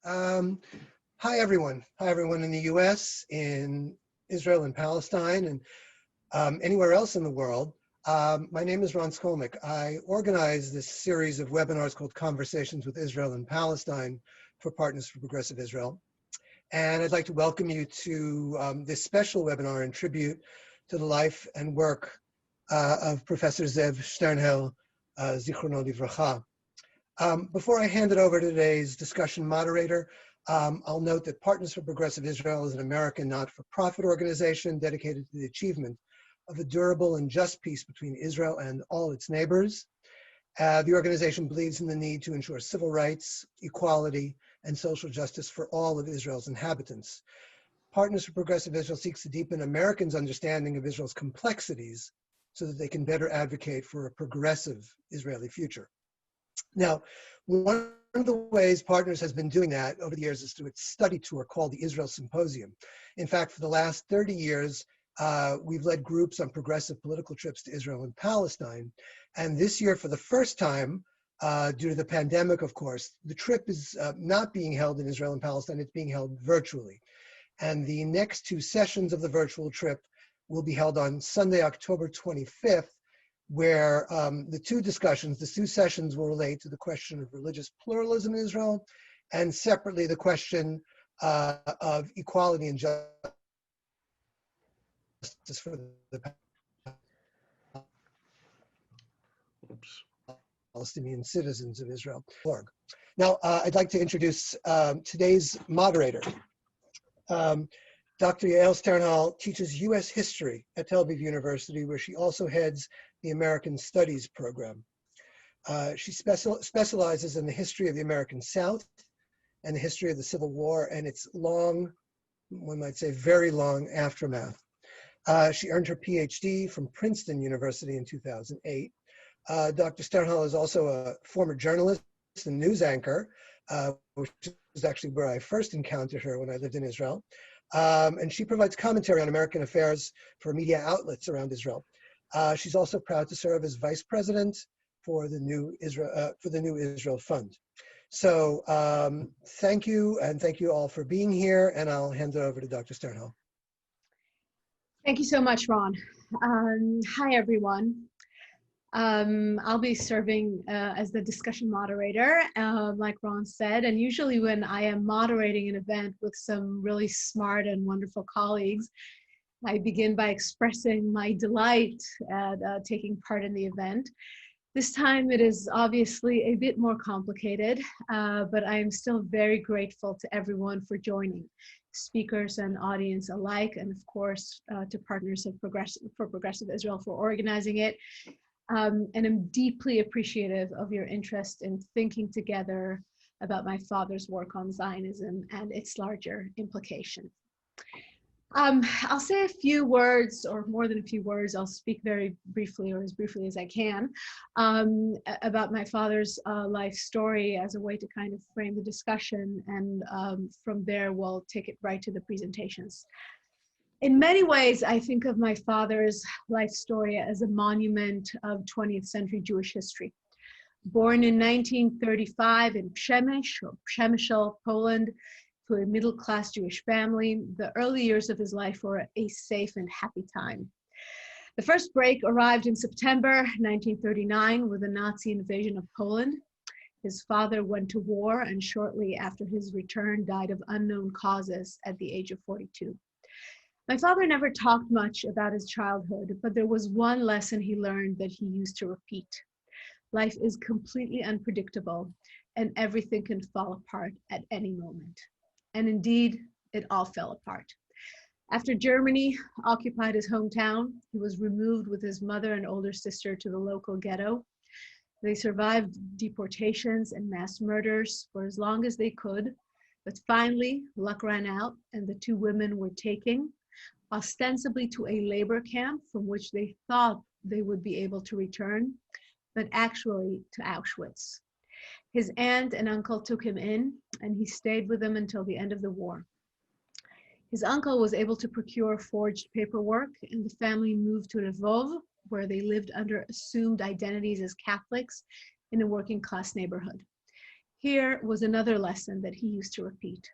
Um, Hi, everyone. Hi, everyone in the US, in Israel and Palestine, and anywhere else in the world. My name is Ron Skolnick. I organize this series of webinars called Conversations with Israel and Palestine for Partners for Progressive Israel. And I'd like to welcome you to this special webinar in tribute to the life and work of Professor Ze'ev Sternhell, Zichrono Livracha. Before I hand it over to today's discussion moderator, I'll note that Partners for Progressive Israel is an American not-for-profit organization dedicated to the achievement of a durable and just peace between Israel and all its neighbors. The organization believes in the need to ensure civil rights, equality, and social justice for all of Israel's inhabitants. Partners for Progressive Israel seeks to deepen Americans' understanding of Israel's complexities so that they can better advocate for a progressive Israeli future. Now, one of the ways Partners has been doing that over the years is through its study tour called the Israel Symposium. In fact, for the last 30 years, we've led groups on progressive political trips to Israel and Palestine. And this year, for the first time, due to the pandemic, of course, the trip is not being held in Israel and Palestine, it's being held virtually. And the next two sessions of the virtual trip will be held on Sunday, October 25th, where the two sessions will relate to the question of religious pluralism in Israel, and separately the question of equality and justice for the Palestinian citizens of Israel. Now, I'd like to introduce today's moderator. Dr. Yael Sternhell teaches U.S. history at Tel Aviv University, where she also heads the American Studies program. She specializes in the history of the American South and the history of the Civil War and its long, one might say very long, aftermath. She earned her PhD from Princeton University in 2008. Dr. Sternhell is also a former journalist and news anchor, which is actually where I first encountered her when I lived in Israel. And she provides commentary on American affairs for media outlets around Israel. She's also proud to serve as vice president for the New Israel Fund. So thank you, and thank you all for being here, and I'll hand it over to Dr. Sternhell. Thank you so much, Ron. Hi, everyone. I'll be serving as the discussion moderator, like Ron said, and usually when I am moderating an event with some really smart and wonderful colleagues, I begin by expressing my delight at taking part in the event. This time it is obviously a bit more complicated, but I am still very grateful to everyone for joining, speakers and audience alike, and of course to Partners for Progressive Israel for organizing it. And I'm deeply appreciative of your interest in thinking together about my father's work on Zionism and its larger implications. I'll say a few words, or more than a few words. I'll speak very briefly, or as briefly as I can, about my father's life story as a way to kind of frame the discussion, and from there we'll take it right to the presentations. In many ways, I think of my father's life story as a monument of 20th century Jewish history. Born in 1935 in Przemysl, Poland, to a middle-class Jewish family, the early years of his life were a safe and happy time. The first break arrived in September 1939 with the Nazi invasion of Poland. His father went to war, and shortly after his return died of unknown causes at the age of 42. My father never talked much about his childhood, but there was one lesson he learned that he used to repeat. Life is completely unpredictable, and everything can fall apart at any moment. And indeed, it all fell apart. After Germany occupied his hometown, he was removed with his mother and older sister to the local ghetto. They survived deportations and mass murders for as long as they could, but finally, luck ran out, and the two women were taken, ostensibly to a labor camp from which they thought they would be able to return, but actually to Auschwitz. His aunt and uncle took him in, and he stayed with them until the end of the war. His uncle was able to procure forged paperwork, and the family moved to Lvov, where they lived under assumed identities as Catholics in a working class neighborhood. Here was another lesson that he used to repeat.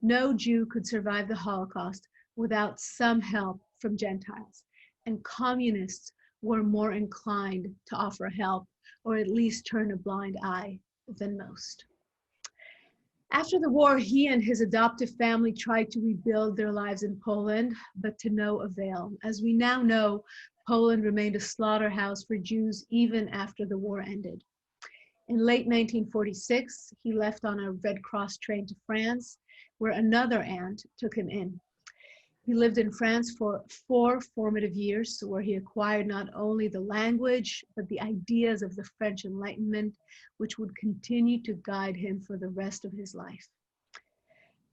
No Jew could survive the Holocaust without some help from Gentiles, and communists were more inclined to offer help or at least turn a blind eye than most. After the war, he and his adoptive family tried to rebuild their lives in Poland, but to no avail. As we now know, Poland remained a slaughterhouse for Jews even after the war ended. In late 1946, he left on a Red Cross train to France, where another aunt took him in. He lived in France for 4 formative years, where he acquired not only the language, but the ideas of the French Enlightenment, which would continue to guide him for the rest of his life.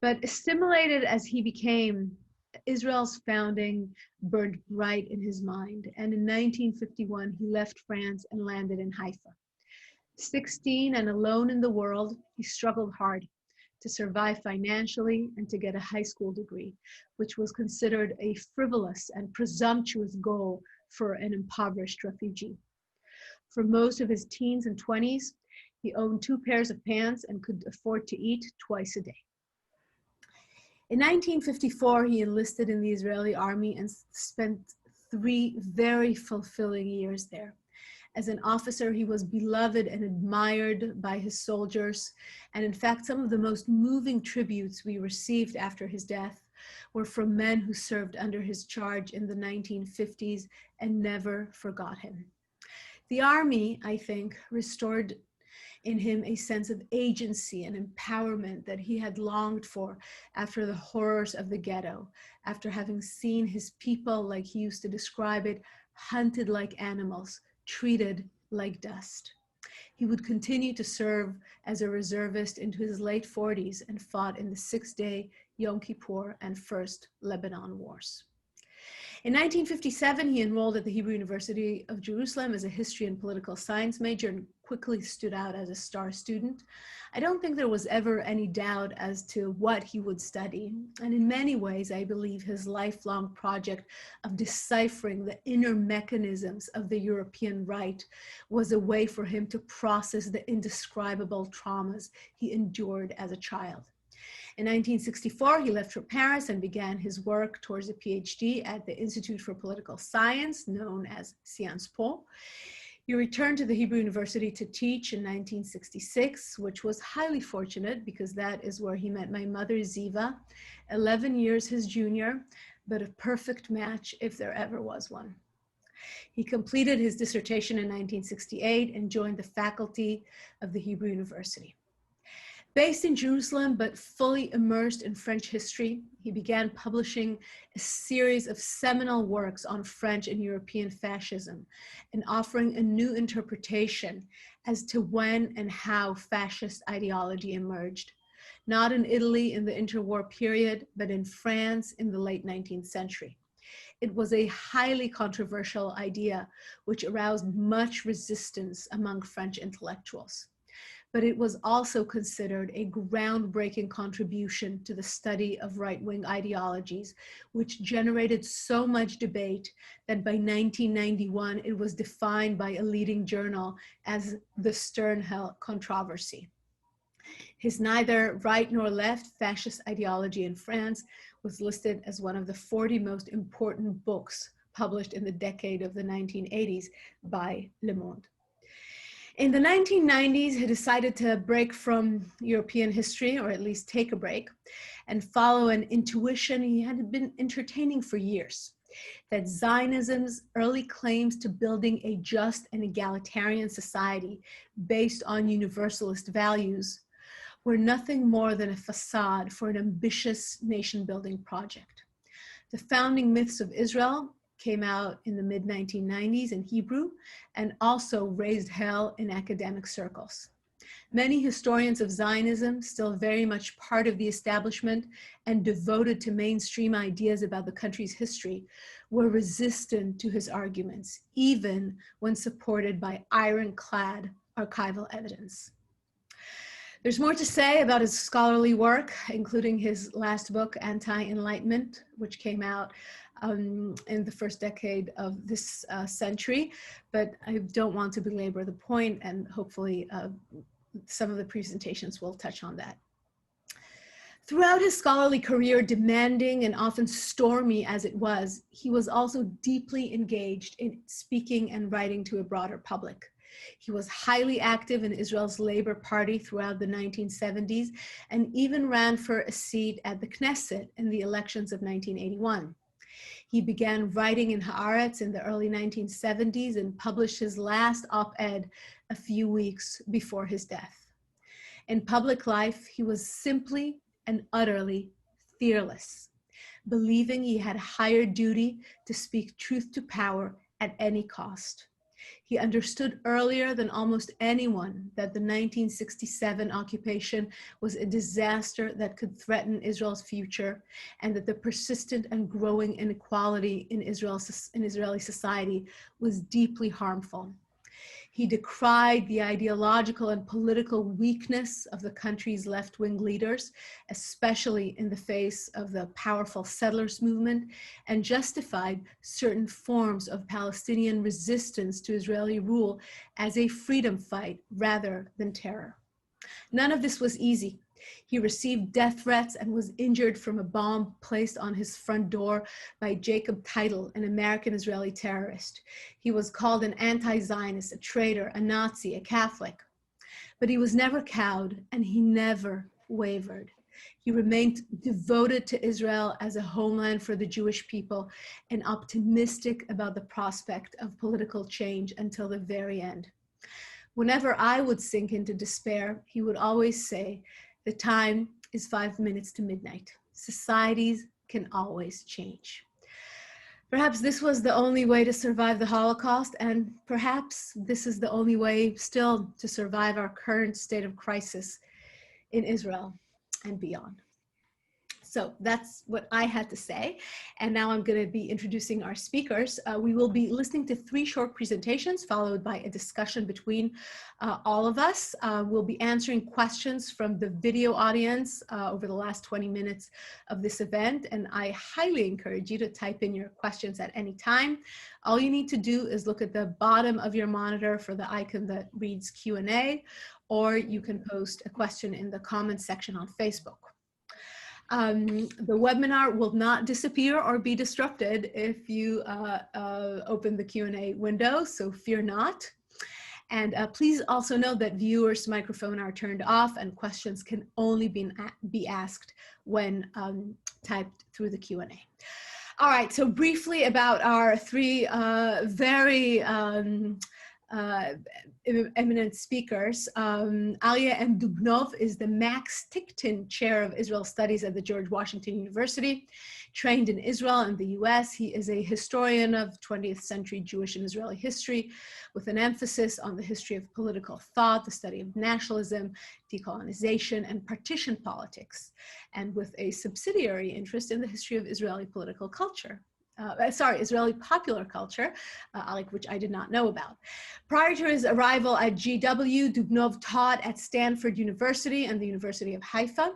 But stimulated as he became, Israel's founding burned bright in his mind, and in 1951, he left France and landed in Haifa. 16 and alone in the world, he struggled hard to survive financially and to get a high school degree, which was considered a frivolous and presumptuous goal for an impoverished refugee. For most of his teens and 20s, he owned 2 pairs of pants and could afford to eat twice a day. In 1954, he enlisted in the Israeli army and spent 3 very fulfilling years there. As an officer, he was beloved and admired by his soldiers. And in fact, some of the most moving tributes we received after his death were from men who served under his charge in the 1950s and never forgot him. The army, I think, restored in him a sense of agency and empowerment that he had longed for after the horrors of the ghetto, after having seen his people, like he used to describe it, hunted like animals, treated like dust. He would continue to serve as a reservist into his late 40s and fought in the 6-day Yom Kippur and First Lebanon Wars. In 1957, he enrolled at the Hebrew University of Jerusalem as a history and political science major and quickly stood out as a star student. I don't think there was ever any doubt as to what he would study. And in many ways, I believe his lifelong project of deciphering the inner mechanisms of the European right was a way for him to process the indescribable traumas he endured as a child. In 1964, he left for Paris and began his work towards a PhD at the Institute for Political Science, known as Sciences Po. He returned to the Hebrew University to teach in 1966, which was highly fortunate because that is where he met my mother, Ziva, 11 years his junior, but a perfect match if there ever was one. He completed his dissertation in 1968 and joined the faculty of the Hebrew University. Based in Jerusalem, but fully immersed in French history, he began publishing a series of seminal works on French and European fascism and offering a new interpretation as to when and how fascist ideology emerged, not in Italy in the interwar period, but in France in the late 19th century. It was a highly controversial idea which aroused much resistance among French intellectuals. But it was also considered a groundbreaking contribution to the study of right-wing ideologies, which generated so much debate that by 1991, it was defined by a leading journal as the Sternhell controversy. His neither right nor left fascist ideology in France was listed as one of the 40 most important books published in the decade of the 1980s by Le Monde. In the 1990s, he decided to break from European history, or at least take a break, and follow an intuition he had been entertaining for years, that Zionism's early claims to building a just and egalitarian society based on universalist values were nothing more than a facade for an ambitious nation-building project. The founding myths of Israel came out in the mid-1990s in Hebrew and also raised hell in academic circles. Many historians of Zionism, still very much part of the establishment and devoted to mainstream ideas about the country's history, were resistant to his arguments, even when supported by ironclad archival evidence. There's more to say about his scholarly work, including his last book, Anti-Enlightenment, which came out in the first decade of this century, but I don't want to belabor the point, and hopefully some of the presentations will touch on that. Throughout his scholarly career, demanding and often stormy as it was, he was also deeply engaged in speaking and writing to a broader public. He was highly active in Israel's Labor Party throughout the 1970s and even ran for a seat at the Knesset in the elections of 1981. He began writing in Haaretz in the early 1970s and published his last op-ed a few weeks before his death. In public life, he was simply and utterly fearless, believing he had higher duty to speak truth to power at any cost. He understood earlier than almost anyone that the 1967 occupation was a disaster that could threaten Israel's future, and that the persistent and growing inequality in Israeli society was deeply harmful. He decried the ideological and political weakness of the country's left-wing leaders, especially in the face of the powerful settlers movement, and justified certain forms of Palestinian resistance to Israeli rule as a freedom fight rather than terror. None of this was easy. He received death threats and was injured from a bomb placed on his front door by Jacob Title, an American-Israeli terrorist. He was called an anti-Zionist, a traitor, a Nazi, a Catholic. But he was never cowed, and he never wavered. He remained devoted to Israel as a homeland for the Jewish people and optimistic about the prospect of political change until the very end. Whenever I would sink into despair, he would always say, "The time is 5 minutes to midnight. Societies can always change." Perhaps this was the only way to survive the Holocaust, and perhaps this is the only way still to survive our current state of crisis in Israel and beyond. So that's what I had to say. And now I'm going to be introducing our speakers. We will be listening to 3 short presentations followed by a discussion between all of us. We'll be answering questions from the video audience over the last 20 minutes of this event. And I highly encourage you to type in your questions at any time. All you need to do is look at the bottom of your monitor for the icon that reads Q&A, or you can post a question in the comments section on Facebook. The webinar will not disappear or be disrupted if you open the Q&A window, so fear not. And please also note that viewers' microphones are turned off and questions can only be asked when typed through the Q&A. All right, so briefly about our 3 very eminent speakers. Arie Dubnov is the Max Tickton Chair of Israel Studies at the George Washington University. Trained in Israel and the US, he is a historian of 20th century Jewish and Israeli history with an emphasis on the history of political thought, the study of nationalism, decolonization, and partition politics, and with a subsidiary interest in the history of Israeli political culture. Israeli popular culture, which I did not know about. Prior to his arrival at GW, Dubnov taught at Stanford University and the University of Haifa.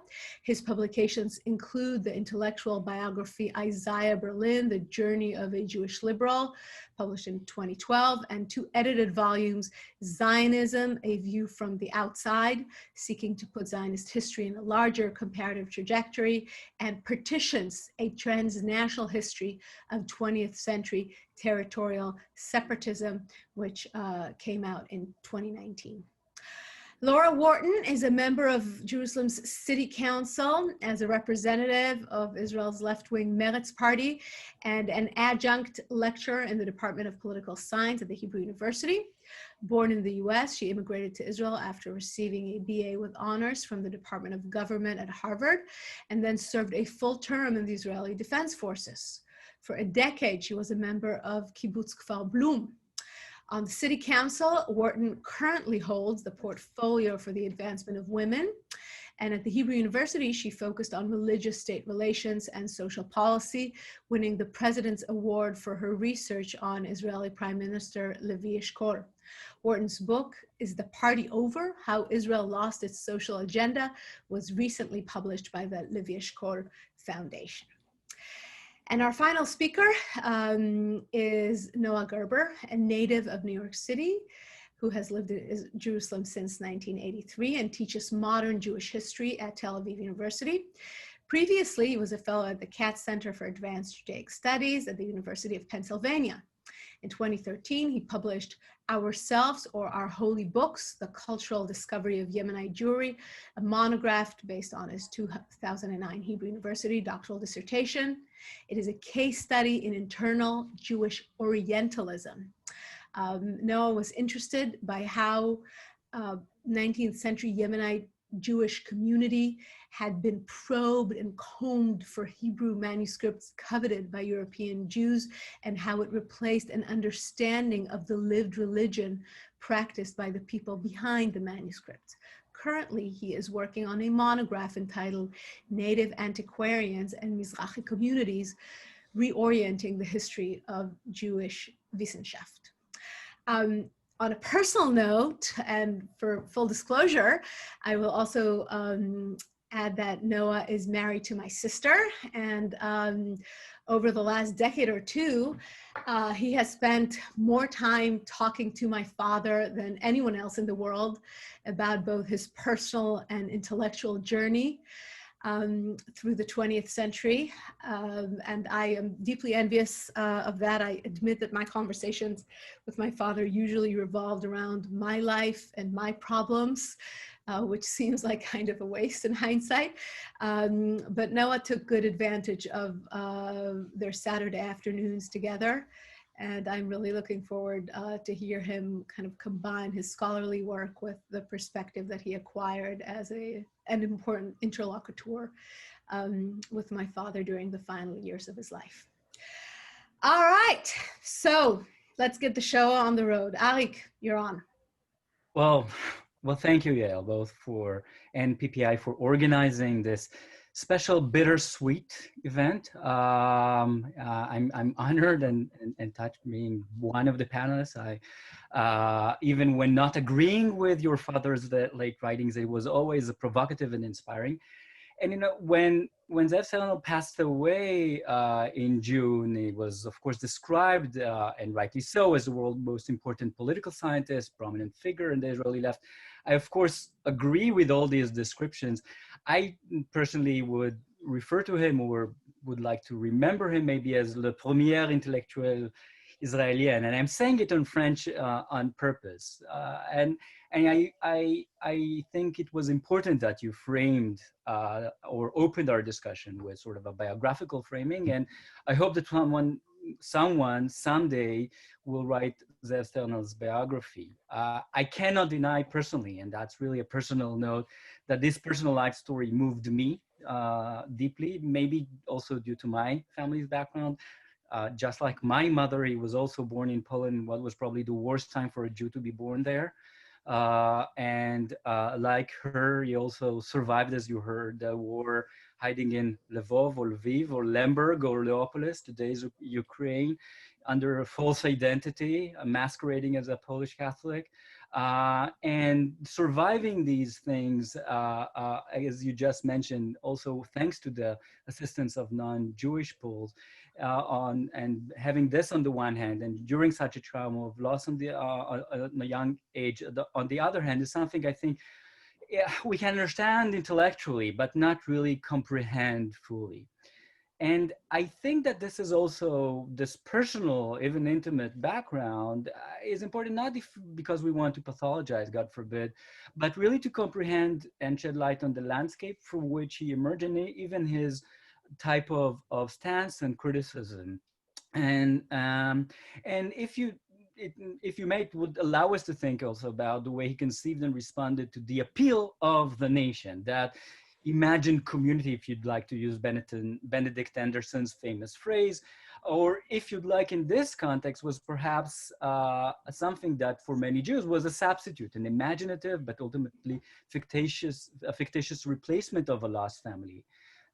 His publications include the intellectual biography Isaiah Berlin, The Journey of a Jewish Liberal, published in 2012, and 2 edited volumes, Zionism, A View from the Outside, seeking to put Zionist history in a larger comparative trajectory, and Partitions, A Transnational History of 20th Century Territorial Separatism, which came out in 2019. Laura Wharton is a member of Jerusalem's City Council as a representative of Israel's left-wing Meretz party and an adjunct lecturer in the Department of Political Science at the Hebrew University. Born in the US, she immigrated to Israel after receiving a BA with honors from the Department of Government at Harvard, and then served a full term in the Israeli Defense Forces. For a decade, she was a member of Kibbutz Kfar Blum. On the City Council, Wharton currently holds the portfolio for the advancement of women. And at the Hebrew University, she focused on religious state relations and social policy, winning the President's Award for her research on Israeli Prime Minister Levi Eshkol. Wharton's book is The Party Over: How Israel Lost Its Social Agenda, was recently published by the Levi Eshkol Foundation. And our final speaker is Noah Gerber, a native of New York City, who has lived in Jerusalem since 1983 and teaches modern Jewish history at Tel Aviv University. Previously, he was a fellow at the Katz Center for Advanced Judaic Studies at the University of Pennsylvania. In 2013, he published Ourselves, or Our Holy Books, The Cultural Discovery of Yemenite Jewry, a monograph based on his 2009 Hebrew University doctoral dissertation. It is a case study in internal Jewish Orientalism. Noah was interested by how 19th century Yemenite Jewish community had been probed and combed for Hebrew manuscripts coveted by European Jews, and how it replaced an understanding of the lived religion practiced by the people behind the manuscripts. Currently, he is working on a monograph entitled Native Antiquarians and Mizrahi Communities, Reorienting the History of Jewish Wissenschaft. On a personal note, and for full disclosure, I will also add that Noah is married to my sister, and over the last decade or two, he has spent more time talking to my father than anyone else in the world about both his personal and intellectual journey through the 20th century. And I am deeply envious of that. I admit that my conversations with my father usually revolved around my life and my problems, which seems like kind of a waste in hindsight. But Noah took good advantage of their Saturday afternoons together. And I'm really looking forward to hear him kind of combine his scholarly work with the perspective that he acquired as an important interlocutor with my father during the final years of his life. All right, so let's get the show on the road. Arie, you're on. Well, thank you, Yael, both for and PPI for organizing this special bittersweet event. I'm honored and touched being one of the panelists. Even when not agreeing with your father's late writings, it was always provocative and inspiring. And you know, when Ze'ev Sternhell passed away in June, he was of course described, and rightly so, as the world's most important political scientist, prominent figure in the Israeli left. I of course agree with all these descriptions. I personally would refer to him, or would like to remember him, maybe as le premier intellectuel israélien, and I'm saying it in French on purpose. And I think it was important that you framed or opened our discussion with sort of a biographical framing, and I hope that someone someday will write Ze'ev Sternhell's biography. I cannot deny personally, and that's really a personal note, that this personal life story moved me deeply, maybe also due to my family's background. Just like my mother, he was also born in Poland, what was probably the worst time for a Jew to be born there. And like her, he also survived, as you heard, the war, hiding in Lvov or Lviv or Lemberg or Leopolis, today's Ukraine, under a false identity, masquerading as a Polish Catholic. And surviving these things, as you just mentioned, also thanks to the assistance of non-Jewish Poles, and having this on the one hand, and during such a trauma of loss on a young age, on the other hand, is something I think we can understand intellectually, but not really comprehend fully. And I think that this is also, this personal, even intimate background is important, not because we want to pathologize, God forbid, but really to comprehend and shed light on the landscape from which he emerged, and even his type of stance and criticism. And if you may, it would allow us to think also about the way he conceived and responded to the appeal of the nation, that imagined community, if you'd like to use Benedict Anderson's famous phrase, or if you'd like in this context, was perhaps something that for many Jews was a substitute, an imaginative but ultimately a fictitious replacement of a lost family.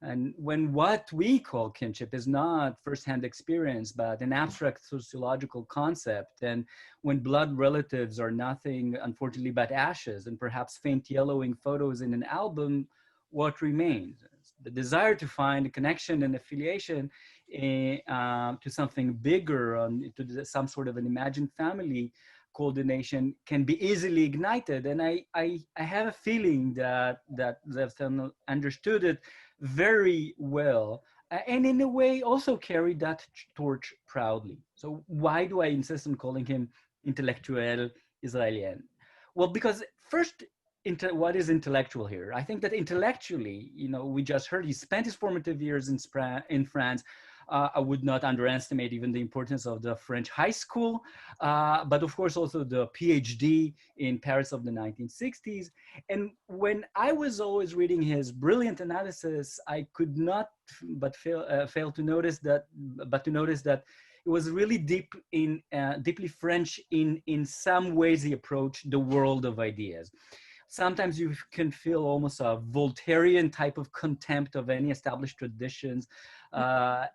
And when what we call kinship is not firsthand experience, but an abstract sociological concept, and when blood relatives are nothing, unfortunately, but ashes, and perhaps faint yellowing photos in an album, what remains? The desire to find a connection and affiliation to something bigger, to some sort of an imagined family, coordination can be easily ignited. And I have a feeling that Ze'ev Sternhell understood it very well, and in a way also carried that torch proudly. So why do I insist on calling him intellectuel Israelien? Well, because first, what is intellectual here? I think that intellectually, we just heard he spent his formative years in France. I would not underestimate even the importance of the French high school, but of course also the PhD in Paris of the 1960s. And when I was always reading his brilliant analysis, I could not but fail to notice that, it was really deeply French in some ways he approached the world of ideas. Sometimes you can feel almost a Voltairean type of contempt of any established traditions,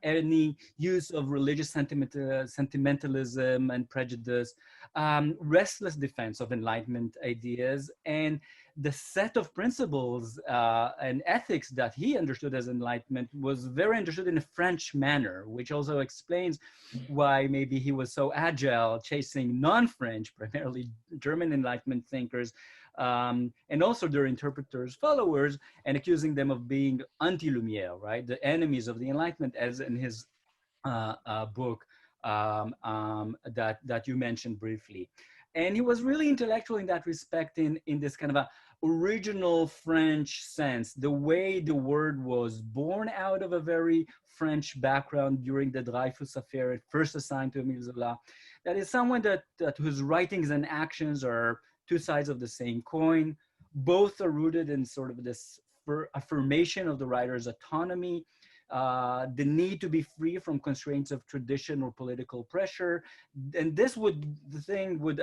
any use of religious sentimentalism and prejudice, restless defense of Enlightenment ideas, and the set of principles and ethics that he understood as Enlightenment was very understood in a French manner, which also explains why maybe he was so agile, chasing non-French, primarily German Enlightenment thinkers, and also their interpreters, followers, and accusing them of being anti-Lumière, right? The enemies of the Enlightenment, as in his book that you mentioned briefly. And he was really intellectual in that respect, in this kind of a original French sense, the way the word was born out of a very French background during the Dreyfus affair, first assigned to Émile Zola. That is someone that whose writings and actions are two sides of the same coin. Both are rooted in sort of this affirmation of the writer's autonomy, the need to be free from constraints of tradition or political pressure. And this would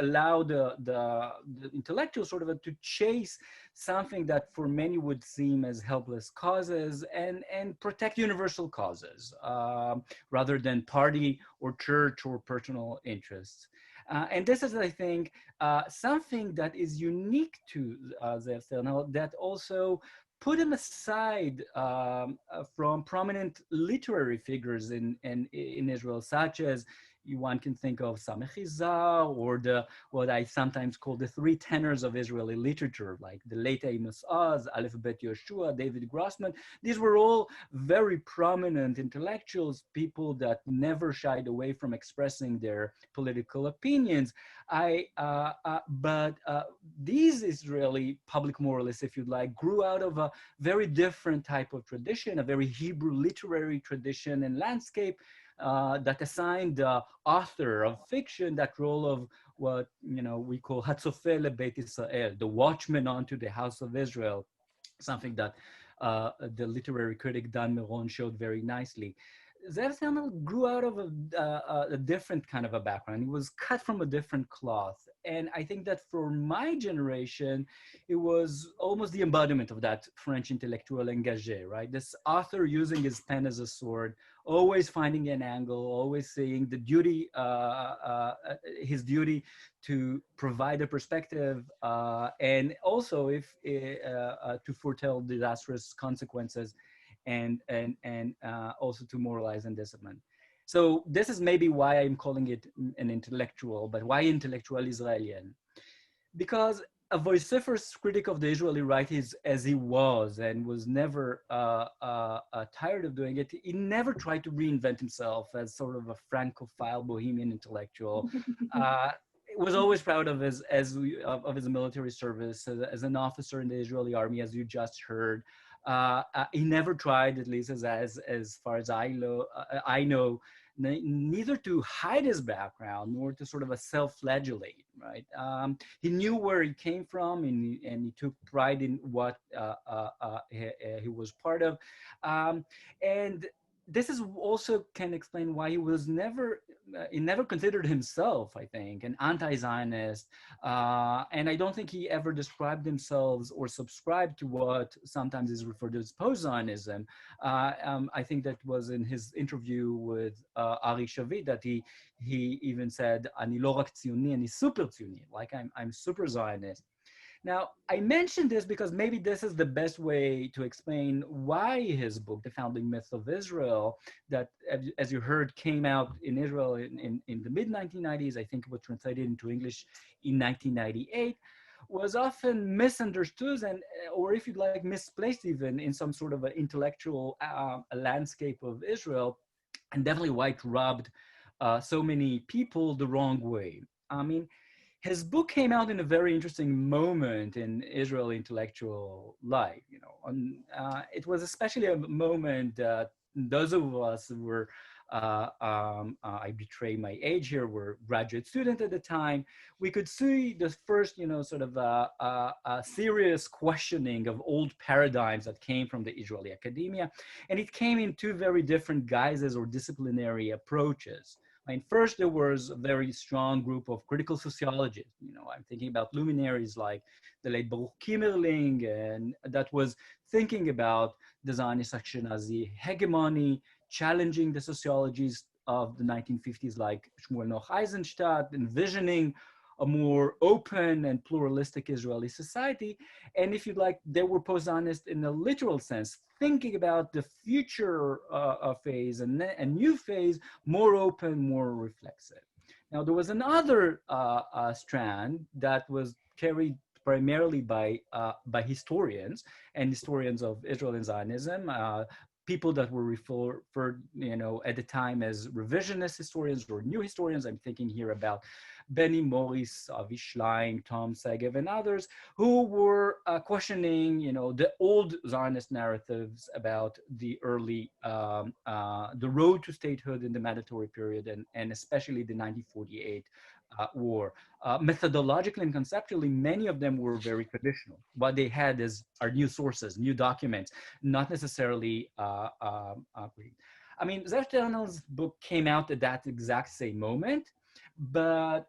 allow the intellectual sort of to chase something that for many would seem as helpless causes, and protect universal causes rather than party or church or personal interests. And this is, I think, something that is unique to Ze'ev Sternhell, that also put him aside from prominent literary figures in Israel, such as one can think of Sameh Chizar, or what I sometimes call the three tenors of Israeli literature, like the late Amos Oz, Aleph Bet Yoshua, David Grossman. These were all very prominent intellectuals, people that never shied away from expressing their political opinions. But these Israeli public moralists, if you'd like, grew out of a very different type of tradition, a very Hebrew literary tradition and landscape, that assigned the author of fiction that role of what we call Hatzofeh leBeit Israel, the watchman onto the house of Israel, something that the literary critic Dan Meron showed very nicely. Ze'ev Sternhell grew out of a different kind of a background. He was cut from a different cloth. And I think that for my generation, it was almost the embodiment of that French intellectual engagé, right? This author using his pen as a sword, always finding an angle, always seeing the duty, his duty to provide a perspective, and also to foretell disastrous consequences, and also to moralize and discipline. So this is maybe why I'm calling it an intellectual, but why intellectual Israelien? Because a vociferous critic of the Israeli right, as he was, and was never tired of doing it, he never tried to reinvent himself as sort of a Francophile bohemian intellectual. Was always proud of his military service as an officer in the Israeli army, as you just heard. He never tried, at least as far as I know, neither to hide his background nor to sort of self-flagellate, right? He knew where he came from, and he took pride in what he was part of. And this is also can explain why he was never considered himself, I think, an anti-Zionist. And I don't think he ever described himself or subscribed to what sometimes is referred to as post-Zionism. I think that was in his interview with Ari Shavit that he even said, "Ani lo rak tziyoni, ani super tziyoni," like I'm super Zionist. Now, I mentioned this because maybe this is the best way to explain why his book, The Founding Myth of Israel, that, as you heard, came out in Israel in the mid-1990s, I think it was translated into English in 1998, was often misunderstood and, or if you'd like, misplaced even in some sort of an intellectual landscape of Israel, and definitely why it rubbed so many people the wrong way. I mean, his book came out in a very interesting moment in Israeli intellectual life. You know, it was especially a moment that those of us who were, I betray my age here, were graduate students at the time. We could see the first, you know, sort of a serious questioning of old paradigms that came from the Israeli academia, and it came in two very different guises or disciplinary approaches. I mean, first, there was a very strong group of critical sociologists. You know, I'm thinking about luminaries like the late Baruch Kimmerling, and that was thinking about the Zionist Ashkenazi hegemony, challenging the sociologies of the 1950s like Shmuel Noach Eisenstadt, envisioning a more open and pluralistic Israeli society. And if you'd like, they were post-Zionist in a literal sense, thinking about the future phase and a new phase, more open, more reflexive. Now, there was another strand that was carried primarily by historians and historians of Israel and Zionism, people that were referred, you know, at the time as revisionist historians or new historians. I'm thinking here about Benny Morris, Avi Schlein, Tom Segev, and others who were questioning, you know, the old Zionist narratives about the early, the road to statehood in the mandatory period, and especially the 1948 war. Methodologically and conceptually, many of them were very traditional. What they had are new sources, new documents, not necessarily Greek. I mean, Ze'ev Sternhell's book came out at that exact same moment, but,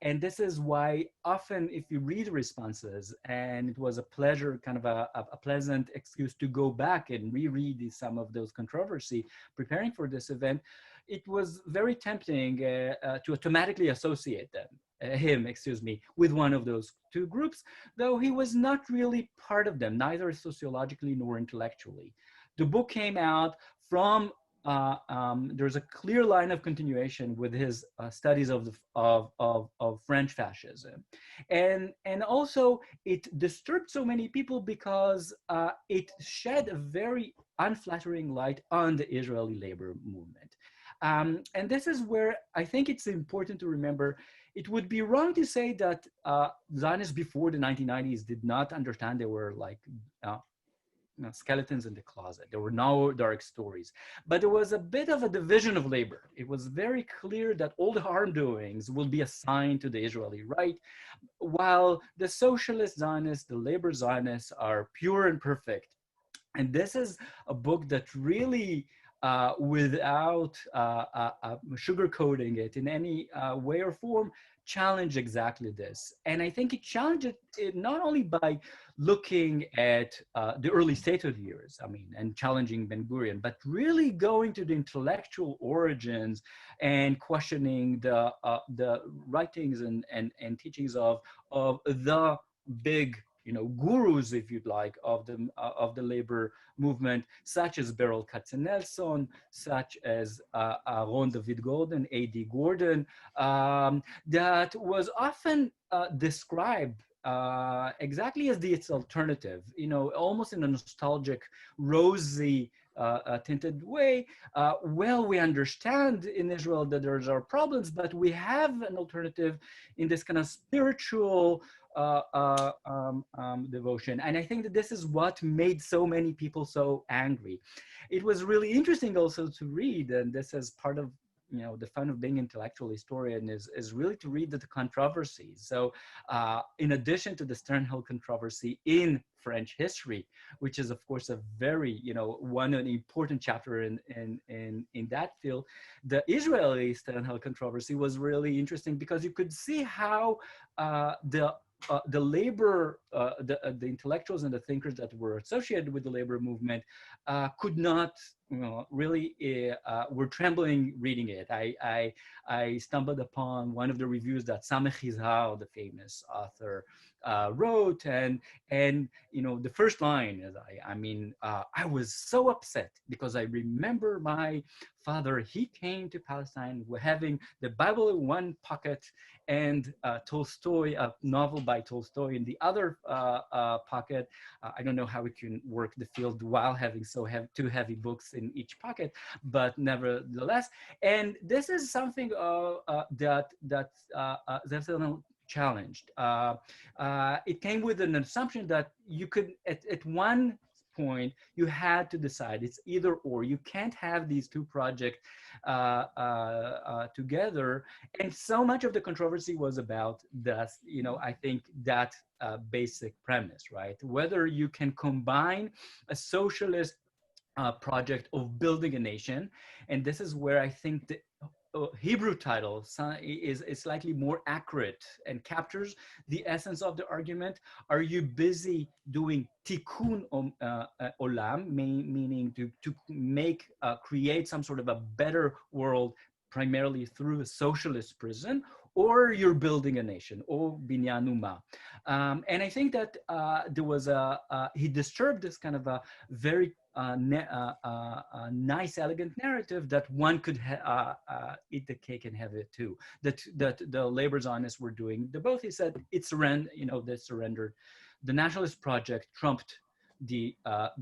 and this is why often if you read responses, and it was a pleasure, kind of a pleasant excuse to go back and reread some of those controversy preparing for this event, it was very tempting to automatically associate him, with one of those two groups, though he was not really part of them, neither sociologically nor intellectually. The book came out from, there's a clear line of continuation with his studies of French fascism. And also it disturbed so many people because it shed a very unflattering light on the Israeli labor movement. And this is where I think it's important to remember, it would be wrong to say that Zionists before the 1990s did not understand they were like skeletons in the closet. There were no dark stories, but there was a bit of a division of labor. It was very clear that all the harm doings will be assigned to the Israeli right, while the socialist Zionists, the labor Zionists are pure and perfect. And this is a book that really, without sugarcoating it in any way or form, challenge exactly this. And I think it challenged it not only by looking at the early statehood years, I mean, and challenging Ben-Gurion, but really going to the intellectual origins and questioning the writings and teachings of the big, you know, gurus, if you'd like, of the labor movement, such as Beryl Katzenelson, such as Ron David Gordon, A.D. Gordon, that was often described exactly as its alternative, you know, almost in a nostalgic, rosy, tinted way. Well, we understand in Israel that there are problems, but we have an alternative in this kind of spiritual devotion. And I think that this is what made so many people so angry. It was really interesting also to read, and this is part of, you know, the fun of being an intellectual historian is really to read the controversies. So in addition to the Sternhell controversy in French history, which is of course a very, you know, an important chapter in that field, the Israeli Sternhell controversy was really interesting because you could see how the labor, the intellectuals and the thinkers that were associated with the labor movement could not, really were trembling reading it. I stumbled upon one of the reviews that Samech Yizhar, the famous author, wrote, and the first line is, I was so upset because I remember my father. He came to Palestine having the Bible in one pocket and Tolstoy, a novel by Tolstoy, in the other pocket. I don't know how we can work the field while having two heavy books in each pocket, but nevertheless. And this is something that Ze'ev Sternhell challenged. It came with an assumption that you could, at one point, you had to decide. It's either or. You can't have these two projects together. And so much of the controversy was about that, I think that basic premise, right? Whether you can combine a socialist project of building a nation, and this is where I think the Hebrew title is slightly more accurate and captures the essence of the argument. Are you busy doing tikkun olam, meaning to make, create some sort of a better world primarily through a socialist prism, or you're building a nation, or binyan umma? And I think that there was he disturbed this kind of a very nice, elegant narrative that one could eat the cake and have it too. That the labor Zionists were doing. Both, he said, they surrendered. The nationalist project trumped the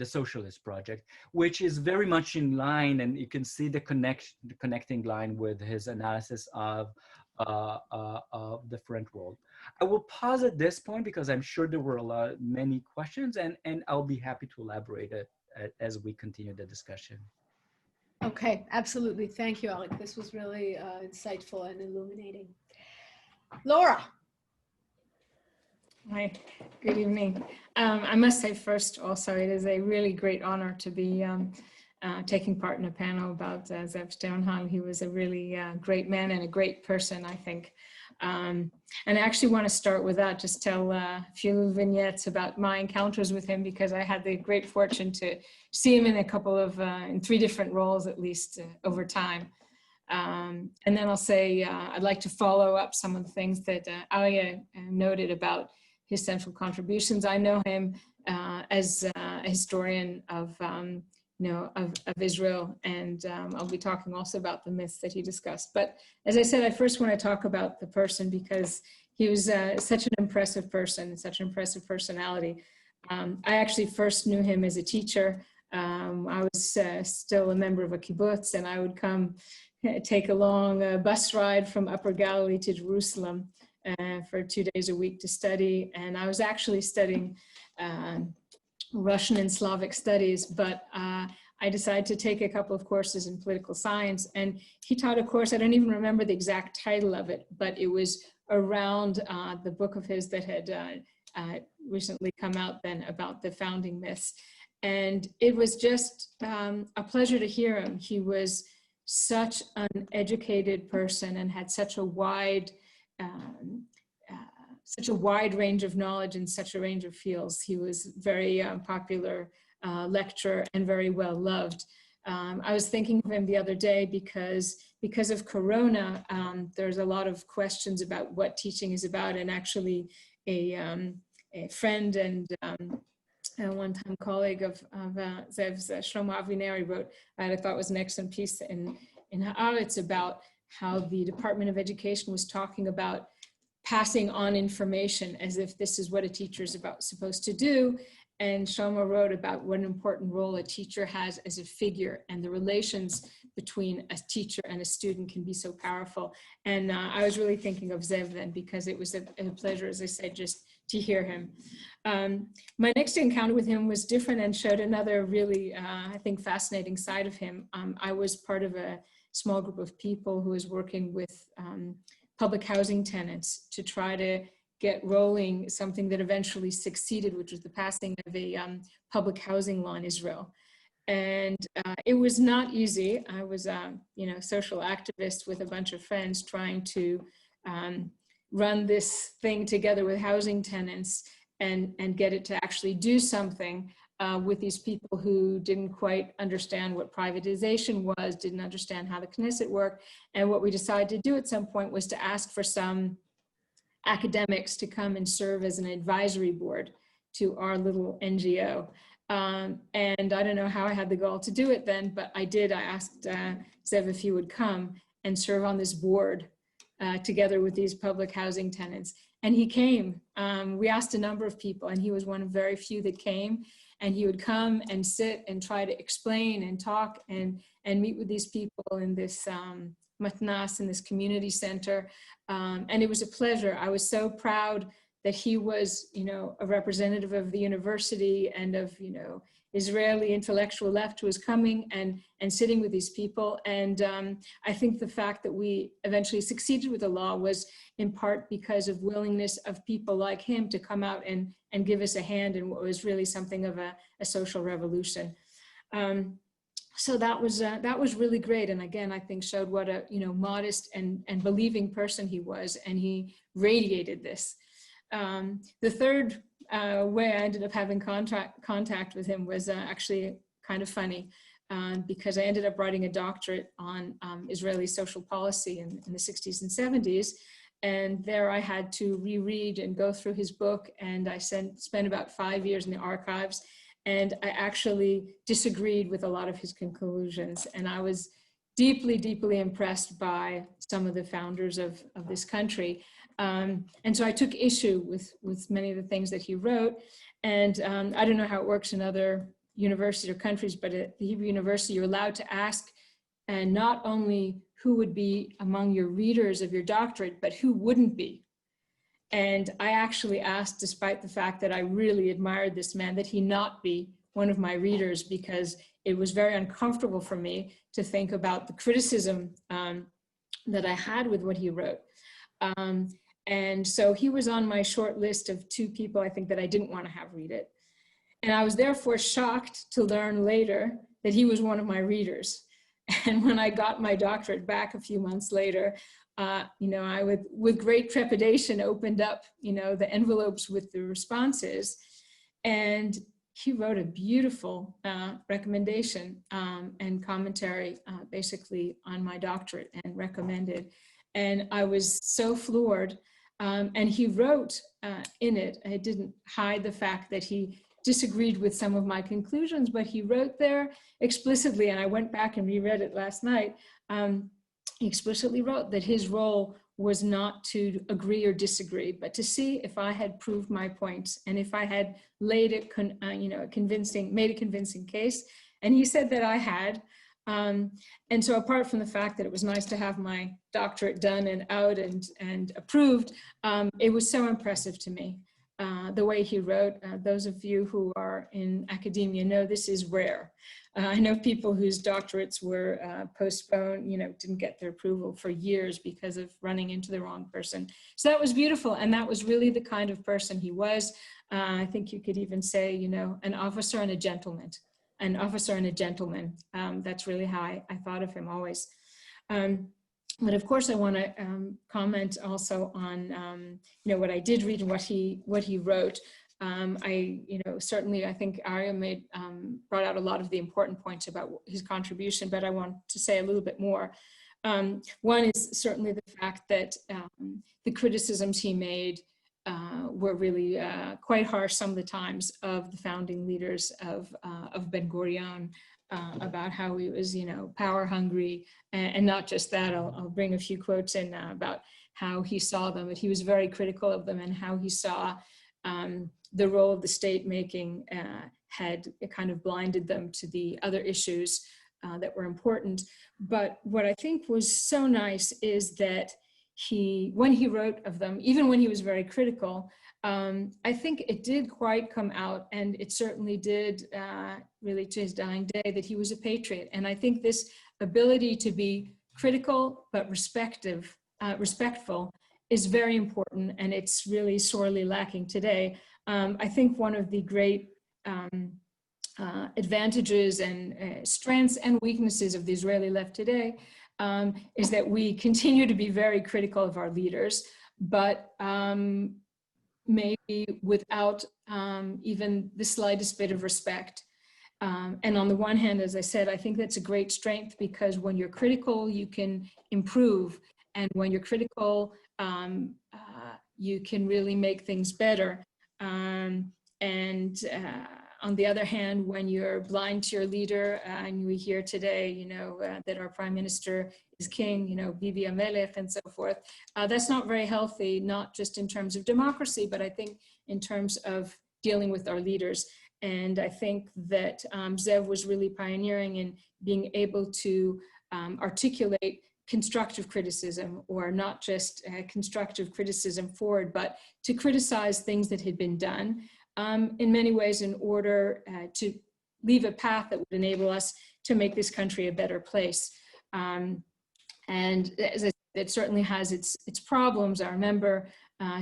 socialist project, which is very much in line, and you can see the connecting line with his analysis of the different world. I will pause at this point because I'm sure there were many questions, and I'll be happy to elaborate it as we continue the discussion. Okay, absolutely. Thank you, Alec. This was really insightful and illuminating. Laura. Hi, good evening. I must say first also, it is a really great honor to be taking part in a panel about Ze'ev Sternhell. He was a really great man and a great person, I think. And I actually want to start with that, just tell a few vignettes about my encounters with him, because I had the great fortune to see him in a couple of, in 3 different roles at least over time. And then I'll say, I'd like to follow up some of the things that Arie noted about his central contributions. I know him as a historian of Israel, and I'll be talking also about the myths that he discussed. But as I said, I first want to talk about the person, because he was such an impressive person, such an impressive personality. I actually first knew him as a teacher. I was still a member of a kibbutz, and I would come take a long bus ride from Upper Galilee to Jerusalem for 2 days a week to study. And I was actually studying Russian and Slavic studies, but I decided to take a couple of courses in political science, and he taught a course, I don't even remember the exact title of it, but it was around the book of his that had recently come out then about the founding myths. And it was just a pleasure to hear him. He was such an educated person and had such a wide range of knowledge in such a range of fields. He was very popular lecturer and very well loved. I was thinking of him the other day because of Corona, there's a lot of questions about what teaching is about, and actually a friend and a one-time colleague of Ze'ev's, Shlomo Avineri, wrote, I thought was an excellent piece in Haaretz about how the Department of Education was talking about passing on information as if this is what a teacher is supposed to do. And Shlomo wrote about what an important role a teacher has as a figure, and the relations between a teacher and a student can be so powerful. And I was really thinking of Ze'ev then, because it was a pleasure, as I said, just to hear him. My next encounter with him was different and showed another really, I think, fascinating side of him. I was part of a small group of people who was working with public housing tenants to try to get rolling something that eventually succeeded, which was the passing of a public housing law in Israel. And it was not easy. I was a social activist with a bunch of friends trying to run this thing together with housing tenants and get it to actually do something. with these people who didn't quite understand what privatization was, didn't understand how the Knesset worked. And what we decided to do at some point was to ask for some academics to come and serve as an advisory board to our little NGO. And I don't know how I had the gall to do it then, but I did. I asked Ze'ev if he would come and serve on this board together with these public housing tenants. And he came. We asked a number of people, and he was one of very few that came. And he would come and sit and try to explain and talk and meet with these people in this matnas, in this community center. And it was a pleasure. I was so proud that he was, a representative of the university and of, Israeli intellectual left who was coming and sitting with these people. And I think the fact that we eventually succeeded with the law was in part because of willingness of people like him to come out and give us a hand in what was really something of a social revolution. So that was really great. And again, I think showed what a, modest and believing person he was, and he radiated this. The third way I ended up having contact with him was actually kind of funny, because I ended up writing a doctorate on Israeli social policy in the 60s and 70s. And there I had to reread and go through his book. And I spent about 5 years in the archives. And I actually disagreed with a lot of his conclusions. And I was deeply, deeply impressed by some of the founders of this country. And so I took issue with many of the things that he wrote. And I don't know how it works in other universities or countries, but at the Hebrew University, you're allowed to ask, and not only who would be among your readers of your doctorate, but who wouldn't be. And I actually asked, despite the fact that I really admired this man, that he not be one of my readers, because it was very uncomfortable for me to think about the criticism that I had with what he wrote. And so he was on my short list of 2 people I think that I didn't want to have read it. And I was therefore shocked to learn later that he was one of my readers. And when I got my doctorate back a few months later, I with great trepidation opened up, the envelopes with the responses. And he wrote a beautiful recommendation and commentary basically on my doctorate, and recommended. And I was so floored. And he wrote in it, I didn't hide the fact that he disagreed with some of my conclusions, but he wrote there explicitly, and I went back and reread it last night, he explicitly wrote that his role was not to agree or disagree, but to see if I had proved my points and if I had laid it, made a convincing case. And he said that I had. And so apart from the fact that it was nice to have my doctorate done and out and approved, it was so impressive to me. The way he wrote, those of you who are in academia know this is rare. I know people whose doctorates were postponed, didn't get their approval for years because of running into the wrong person. So that was beautiful. And that was really the kind of person he was. I think you could even say, an officer and a gentleman. An officer and a gentleman. That's really how I thought of him always. But of course, I want to comment also on what I did read and what he wrote. Certainly I think Arie brought out a lot of the important points about his contribution, but I want to say a little bit more. One is certainly the fact that the criticisms he made were really quite harsh some of the times of the founding leaders of Ben-Gurion, about how he was, power hungry, and not just that. I'll bring a few quotes in about how he saw them, but he was very critical of them, and how he saw the role of the state making had kind of blinded them to the other issues that were important. But what I think was so nice is that when he wrote of them, even when he was very critical, I think it did quite come out, and it certainly did really to his dying day, that he was a patriot. And I think this ability to be critical but respectful is very important, and it's really sorely lacking today. I think one of the great advantages and strengths and weaknesses of the Israeli left today is that we continue to be very critical of our leaders, but maybe without even the slightest bit of respect. And on the one hand, as I said, I think that's a great strength, because when you're critical, you can improve. And when you're critical, you can really make things better. On the other hand, when you're blind to your leader, and we hear today, you know, that our prime minister is king, you know, Bibi Amelech and so forth, that's not very healthy, not just in terms of democracy, but I think in terms of dealing with our leaders. And I think that Ze'ev was really pioneering in being able to articulate constructive criticism, or not just constructive criticism forward, but to criticize things that had been done in many ways in order to leave a path that would enable us to make this country a better place. And as I said, it certainly has its problems. I remember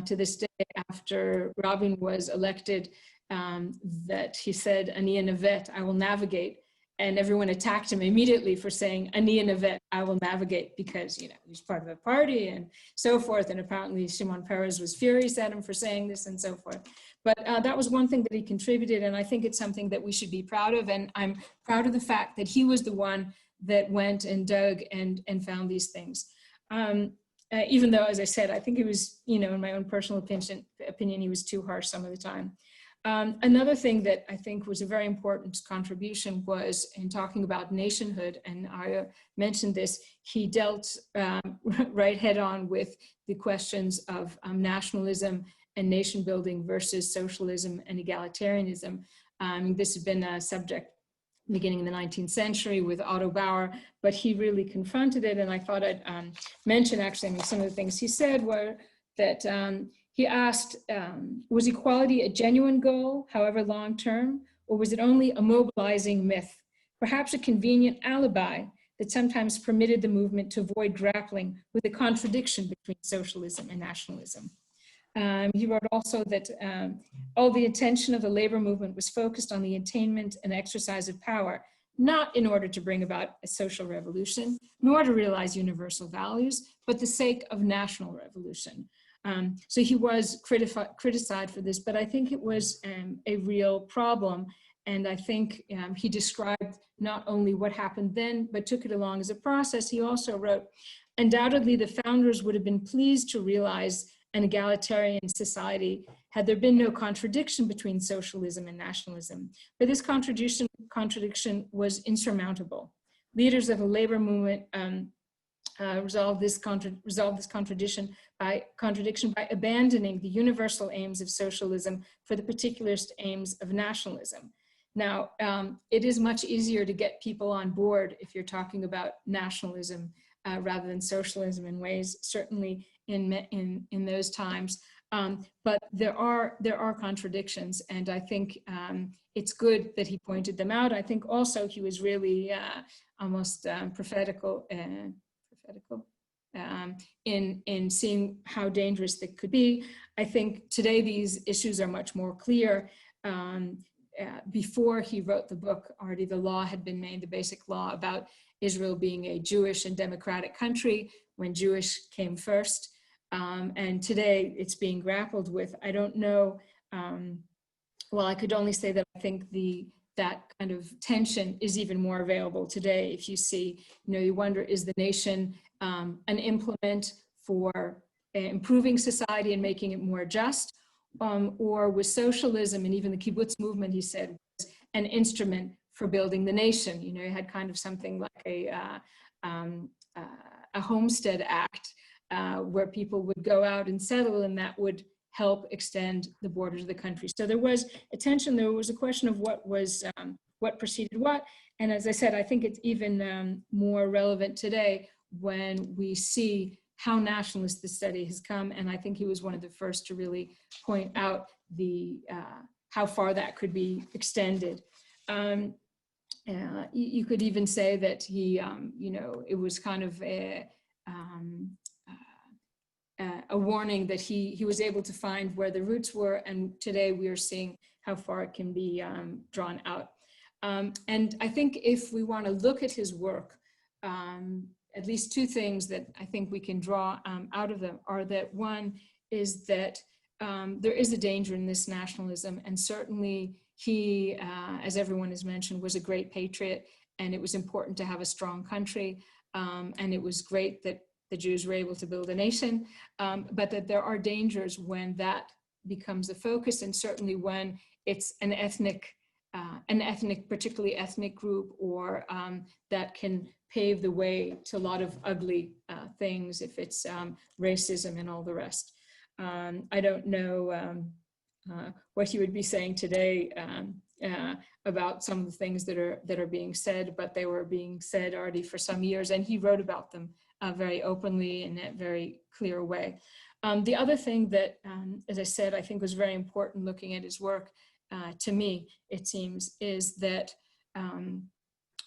to this day, after Rabin was elected, that he said, "Ani navet, I will navigate." And everyone attacked him immediately for saying, "Ani navet, I will navigate," because, you know, he was part of a party and so forth. And apparently Shimon Peres was furious at him for saying this and so forth. But that was one thing that he contributed. And I think it's something that we should be proud of. And I'm proud of the fact that he was the one that went and dug and found these things. Even though, as I said, I think he was, you know, in my own personal opinion, he was too harsh some of the time. Another thing that I think was a very important contribution was in talking about nationhood, and I mentioned this, he dealt right head on with the questions of nationalism and nation building versus socialism and egalitarianism. This had been a subject beginning in the 19th century with Otto Bauer, but he really confronted it. And I thought I'd mention actually, I mean, some of the things he said were that he asked, was equality a genuine goal, however long-term, or was it only a mobilizing myth, perhaps a convenient alibi that sometimes permitted the movement to avoid grappling with the contradiction between socialism and nationalism? He wrote also that all the attention of the labor movement was focused on the attainment and exercise of power, not in order to bring about a social revolution, nor to realize universal values, but the sake of national revolution. So he was criticized for this, but I think it was a real problem. And I think he described not only what happened then, but took it along as a process. He also wrote, undoubtedly, the founders would have been pleased to realize an egalitarian society had there been no contradiction between socialism and nationalism. But this contradiction was insurmountable. Leaders of the labor movement resolved this contradiction by abandoning the universal aims of socialism for the particularist aims of nationalism. Now, it is much easier to get people on board if you're talking about nationalism rather than socialism in ways, certainly in those times. But there are contradictions, and I think it's good that he pointed them out. I think also he was really almost prophetical in seeing how dangerous they could be. I think today these issues are much more clear. Before he wrote the book, already the law had been made, the basic law about Israel being a Jewish and democratic country when Jewish came first. And today it's being grappled with. I don't know, well, I could only say that I think that kind of tension is even more available today. If you see, you wonder, is the nation an implement for improving society and making it more just? Or was socialism and even the kibbutz movement, he said, was an instrument for building the nation? You had kind of something like a homestead act where people would go out and settle, and that would help extend the borders of the country. So there was a tension. There was a question of what preceded what. And as I said, I think it's even more relevant today when we see how nationalist the study has come. And I think he was one of the first to really point out how far that could be extended. You could even say that he, it was kind of a warning that he was able to find where the roots were, and today we are seeing how far it can be drawn out. And I think if we want to look at his work, at least two things that I think we can draw out of them are that one is that there is a danger in this nationalism, and certainly he, as everyone has mentioned, was a great patriot, and it was important to have a strong country, and it was great that the Jews were able to build a nation, but that there are dangers when that becomes the focus, and certainly when it's an ethnic, particularly ethnic group, or that can pave the way to a lot of ugly things if it's racism and all the rest. I don't know what you would be saying today about some of the things that are being said, but they were being said already for some years, and he wrote about them very openly in a very clear way. The other thing that, as I said, I think was very important looking at his work, to me, it seems, is that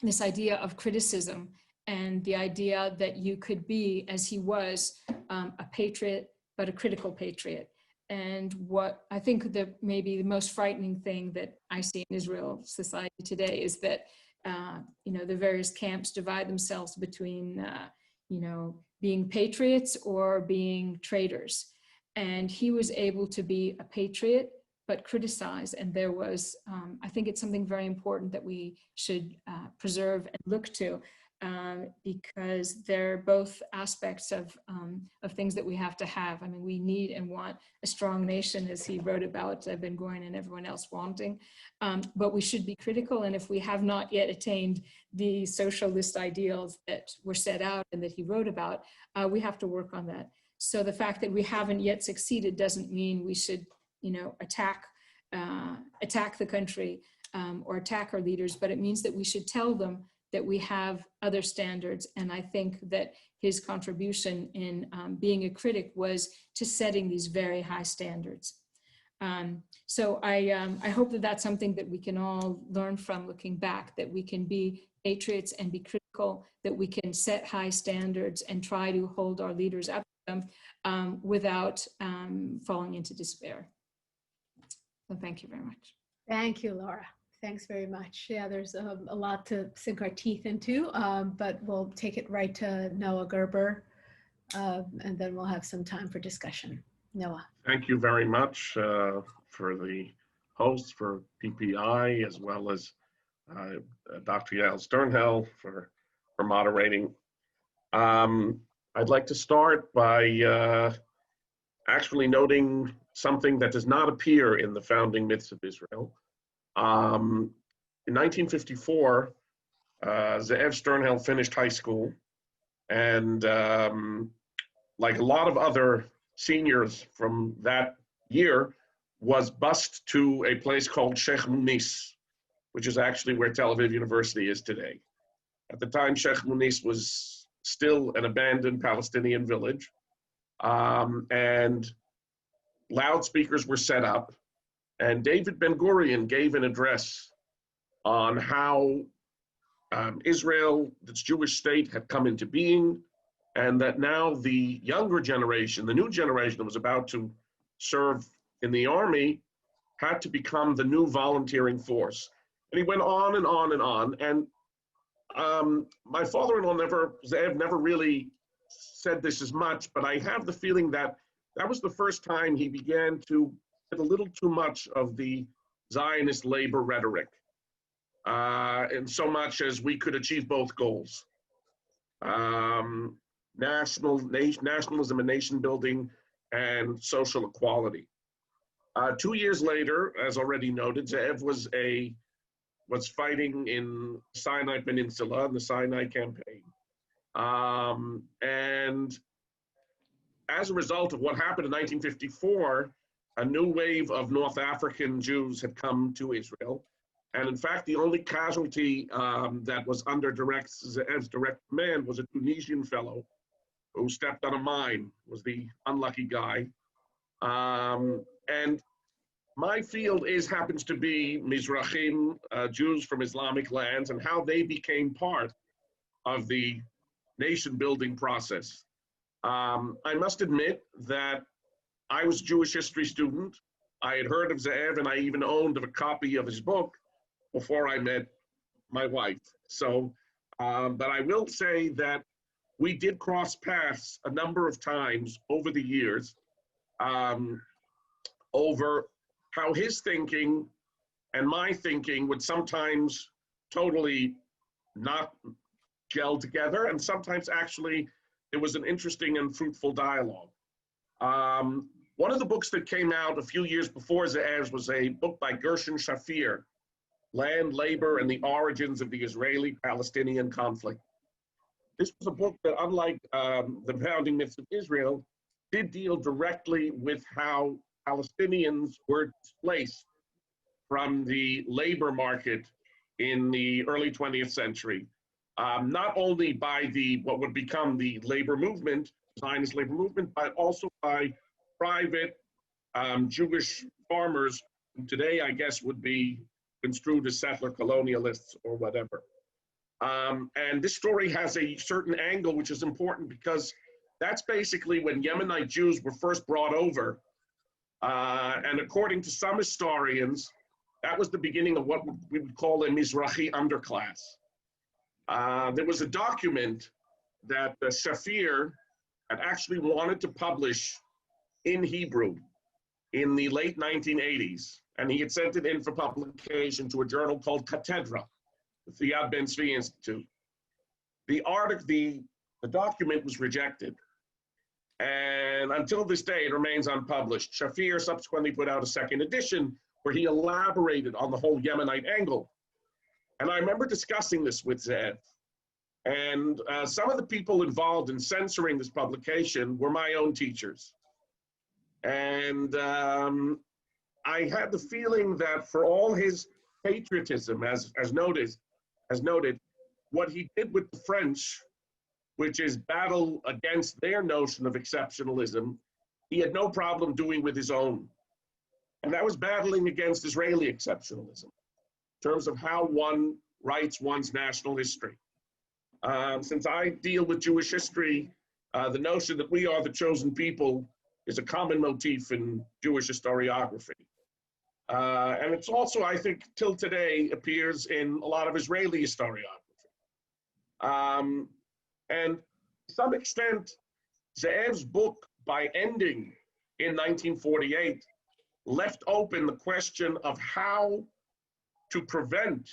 this idea of criticism and the idea that you could be, as he was, a patriot, but a critical patriot. And what I think that maybe the most frightening thing that I see in Israel society today is that, the various camps divide themselves between, being patriots or being traitors. And he was able to be a patriot, but criticize. And there was, I think it's something very important that we should preserve and look to, because they're both aspects of things that we have to have. I mean, we need and want a strong nation, as he wrote about Ben Gurion and everyone else wanting, but we should be critical. And if we have not yet attained the socialist ideals that were set out and that he wrote about, we have to work on that. So the fact that we haven't yet succeeded doesn't mean we should, attack the country or attack our leaders, but it means that we should tell them that we have other standards. And I think that his contribution in being a critic was to setting these very high standards. So I hope that that's something that we can all learn from looking back, that we can be patriots and be critical, that we can set high standards and try to hold our leaders up to them without falling into despair. So thank you very much. Thank you, Laura. Thanks very much. Yeah, there's a lot to sink our teeth into, but we'll take it right to Noah Gerber, and then we'll have some time for discussion. Noah. Thank you very much for the host for PPI, as well as Dr. Yael Sternhell for moderating. I'd like to start by actually noting something that does not appear in the founding myths of Israel. In 1954, Ze'ev Sternhell finished high school, and like a lot of other seniors from that year, was bused to a place called Sheikh Muniz, which is actually where Tel Aviv University is today. At the time, Sheikh Muniz was still an abandoned Palestinian village, and loudspeakers were set up, and David Ben Gurion gave an address on how Israel, its Jewish state, had come into being, and that now the younger generation, the new generation that was about to serve in the army, had to become the new volunteering force. And he went on and on and on. And my father-in-law Ze'ev never really said this as much, but I have the feeling that that was the first time he began to get a little too much of the Zionist labor rhetoric, in so much as we could achieve both goals. Nationalism and nation building and social equality. 2 years later, as already noted, Ze'ev was fighting in Sinai Peninsula in the Sinai campaign. And as a result of what happened in 1954, a new wave of North African Jews had come to Israel. And in fact, the only casualty that was under Ze'ev's direct command was a Tunisian fellow who stepped on a mine, was the unlucky guy. And my field happens to be Mizrahim, Jews from Islamic lands, and how they became part of the nation building process. I must admit that I was a Jewish history student. I had heard of Ze'ev, and I even owned a copy of his book before I met my wife. So, but I will say that we did cross paths a number of times over the years. over how his thinking and my thinking would sometimes totally not gel together, and sometimes actually it was an interesting and fruitful dialogue. One of the books that came out a few years before Ze'ev's was a book by Gershon Shafir, Land, Labor, and the Origins of the Israeli-Palestinian Conflict. This was a book that, unlike the founding myths of Israel, did deal directly with how Palestinians were displaced from the labor market in the early 20th century, not only by what would become the labor movement, Zionist labor movement, but also by private Jewish farmers who today, I guess, would be construed as settler colonialists or whatever. And this story has a certain angle which is important because that's basically when Yemenite Jews were first brought over. And according to some historians, that was the beginning of what we would call a Mizrahi underclass. There was a document that Shafir had actually wanted to publish in Hebrew in the late 1980s. And he had sent it in for publication to a journal called Cathedra, the Yad Ben Tzvi Institute. The document was rejected. And until this day, it remains unpublished. Shafir subsequently put out a second edition where he elaborated on the whole Yemenite angle. And I remember discussing this with Ze'ev. And some of the people involved in censoring this publication were my own teachers. And I had the feeling that for all his patriotism, as noted, what he did with the French, which is battle against their notion of exceptionalism, he had no problem doing with his own. And that was battling against Israeli exceptionalism in terms of how one writes one's national history. Since I deal with Jewish history, the notion that we are the chosen people is a common motif in Jewish historiography. And it's also, I think, till today, appears in a lot of Israeli historiography. And to some extent, Ze'ev's book, by ending in 1948, left open the question of how to prevent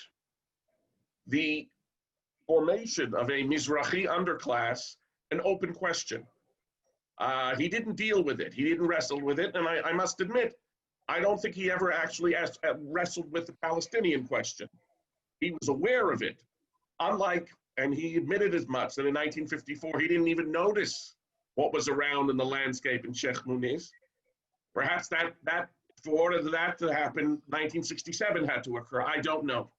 the formation of a Mizrahi underclass, an open question. He didn't deal with it. He didn't wrestle with it. And I must admit, I don't think he ever actually wrestled with the Palestinian question. He was aware of it, and he admitted as much, that in 1954, he didn't even notice what was around in the landscape in Sheikh Muniz. Perhaps for order for that to happen, 1967 had to occur. I don't know.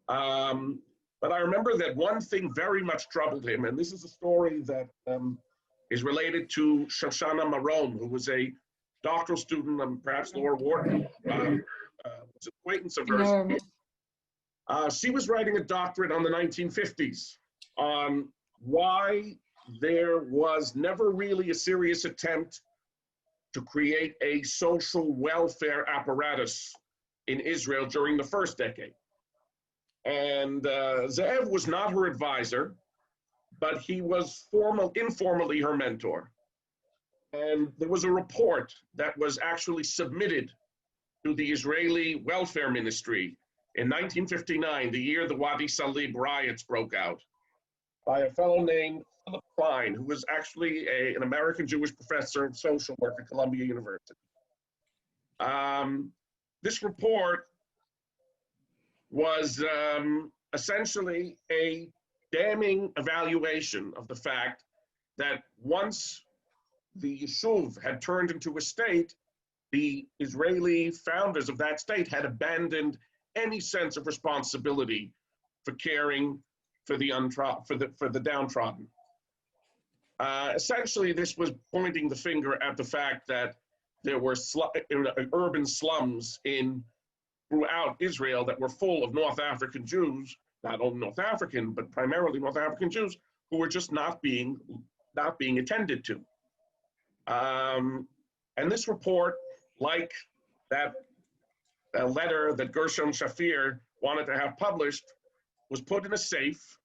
But I remember that one thing very much troubled him, and this is a story that is related to Shoshana Maron, who was a doctoral student, and perhaps Laura Wharton was an acquaintance of hers. She was writing a doctorate on the 1950s on why there was never really a serious attempt to create a social welfare apparatus in Israel during the first decade. And Ze'ev was not her advisor, but he was informally her mentor. And there was a report that was actually submitted to the Israeli Welfare Ministry in 1959, the year the Wadi Salib riots broke out, by a fellow named Klein, who was actually an American Jewish professor of social work at Columbia University. This report was essentially a damning evaluation of the fact that once the Yishuv had turned into a state, the Israeli founders of that state had abandoned any sense of responsibility for caring for the downtrodden. Essentially, this was pointing the finger at the fact that there were urban slums throughout Israel that were full of North African Jews, not only North African, but primarily North African Jews, who were just not being attended to. And this report, like that letter that Gershon Shafir wanted to have published, was put in a safe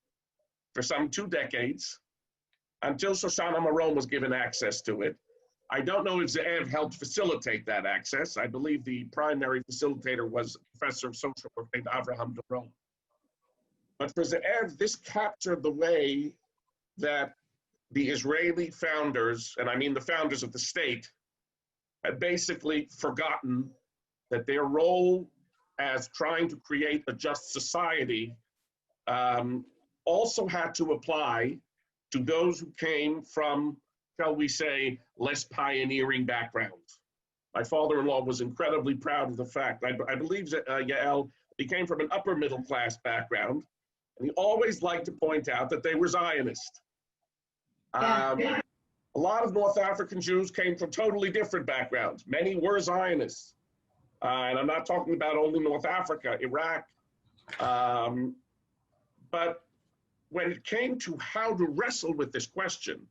for some 2 decades until Shoshana Maron was given access to it. I don't know if Ze'ev helped facilitate that access. I believe the primary facilitator was Professor of Social Work named Avraham Doron. But for Ze'ev, this captured the way that the Israeli founders, and I mean the founders of the state, had basically forgotten that their role as trying to create a just society also had to apply to those who came from, shall we say, less pioneering backgrounds. My father-in-law was incredibly proud of the fact, I believe that Yael, he came from an upper middle class background, and he always liked to point out that they were Zionists. A lot of North African Jews came from totally different backgrounds. Many were Zionists. And I'm not talking about only North Africa, Iraq. But when it came to how to wrestle with this question,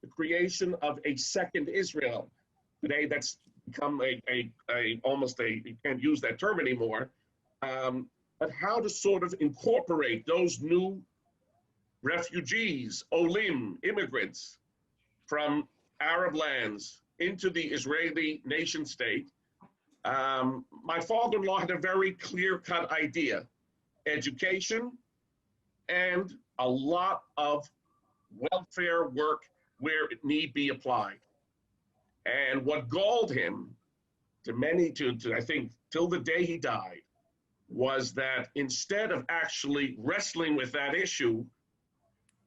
the creation of a second Israel, today that's become almost you can't use that term anymore, but how to sort of incorporate those new refugees, olim, immigrants from Arab lands into the Israeli nation state. My father-in-law had a very clear-cut idea: education and a lot of welfare work where it need be applied. And what galled him to I think till the day he died, was that instead of actually wrestling with that issue,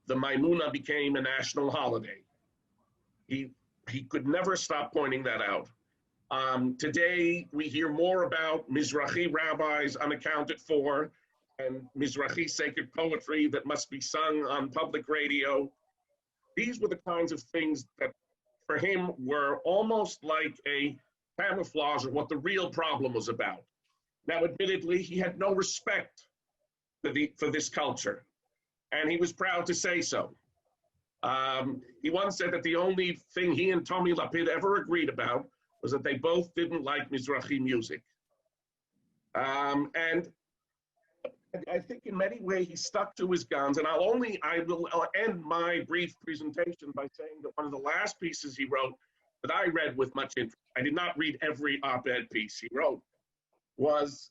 the Maimuna became a national holiday. He could never stop pointing that out. Today, we hear more about Mizrahi rabbis unaccounted for and Mizrahi sacred poetry that must be sung on public radio. These were the kinds of things that for him were almost like a camouflage of what the real problem was about. Now, admittedly, he had no respect for this culture, and he was proud to say so. He once said that the only thing he and Tommy Lapid ever agreed about was that they both didn't like Mizrahi music. And I think in many ways he stuck to his guns, and I'll end my brief presentation by saying that one of the last pieces he wrote that I read with much interest, I did not read every op-ed piece he wrote, was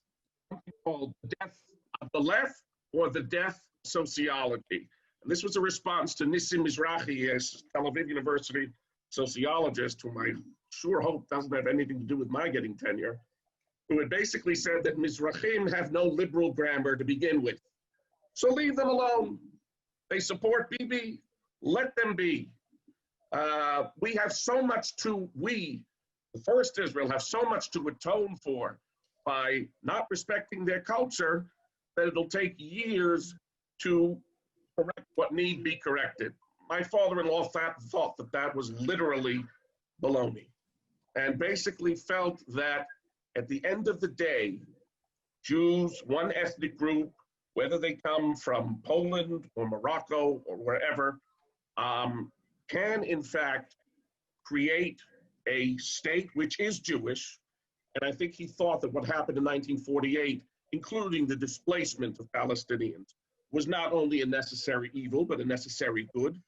something called The Death of the Left, or The Death of Sociology. And this was a response to Nissim Mizrahi, a Tel Aviv University sociologist, whom I sure hope doesn't have anything to do with my getting tenure, who had basically said that Mizrahim have no liberal grammar to begin with. So leave them alone. They support Bibi, let them be. We have so much the first Israel, have so much to atone for by not respecting their culture that it'll take years to correct what need be corrected. My father-in-law thought that that was literally baloney, and basically felt that at the end of the day, Jews, one ethnic group, whether they come from Poland or Morocco or wherever, can in fact create a state which is Jewish. And I think he thought that what happened in 1948, including the displacement of Palestinians, was not only a necessary evil, but a necessary good.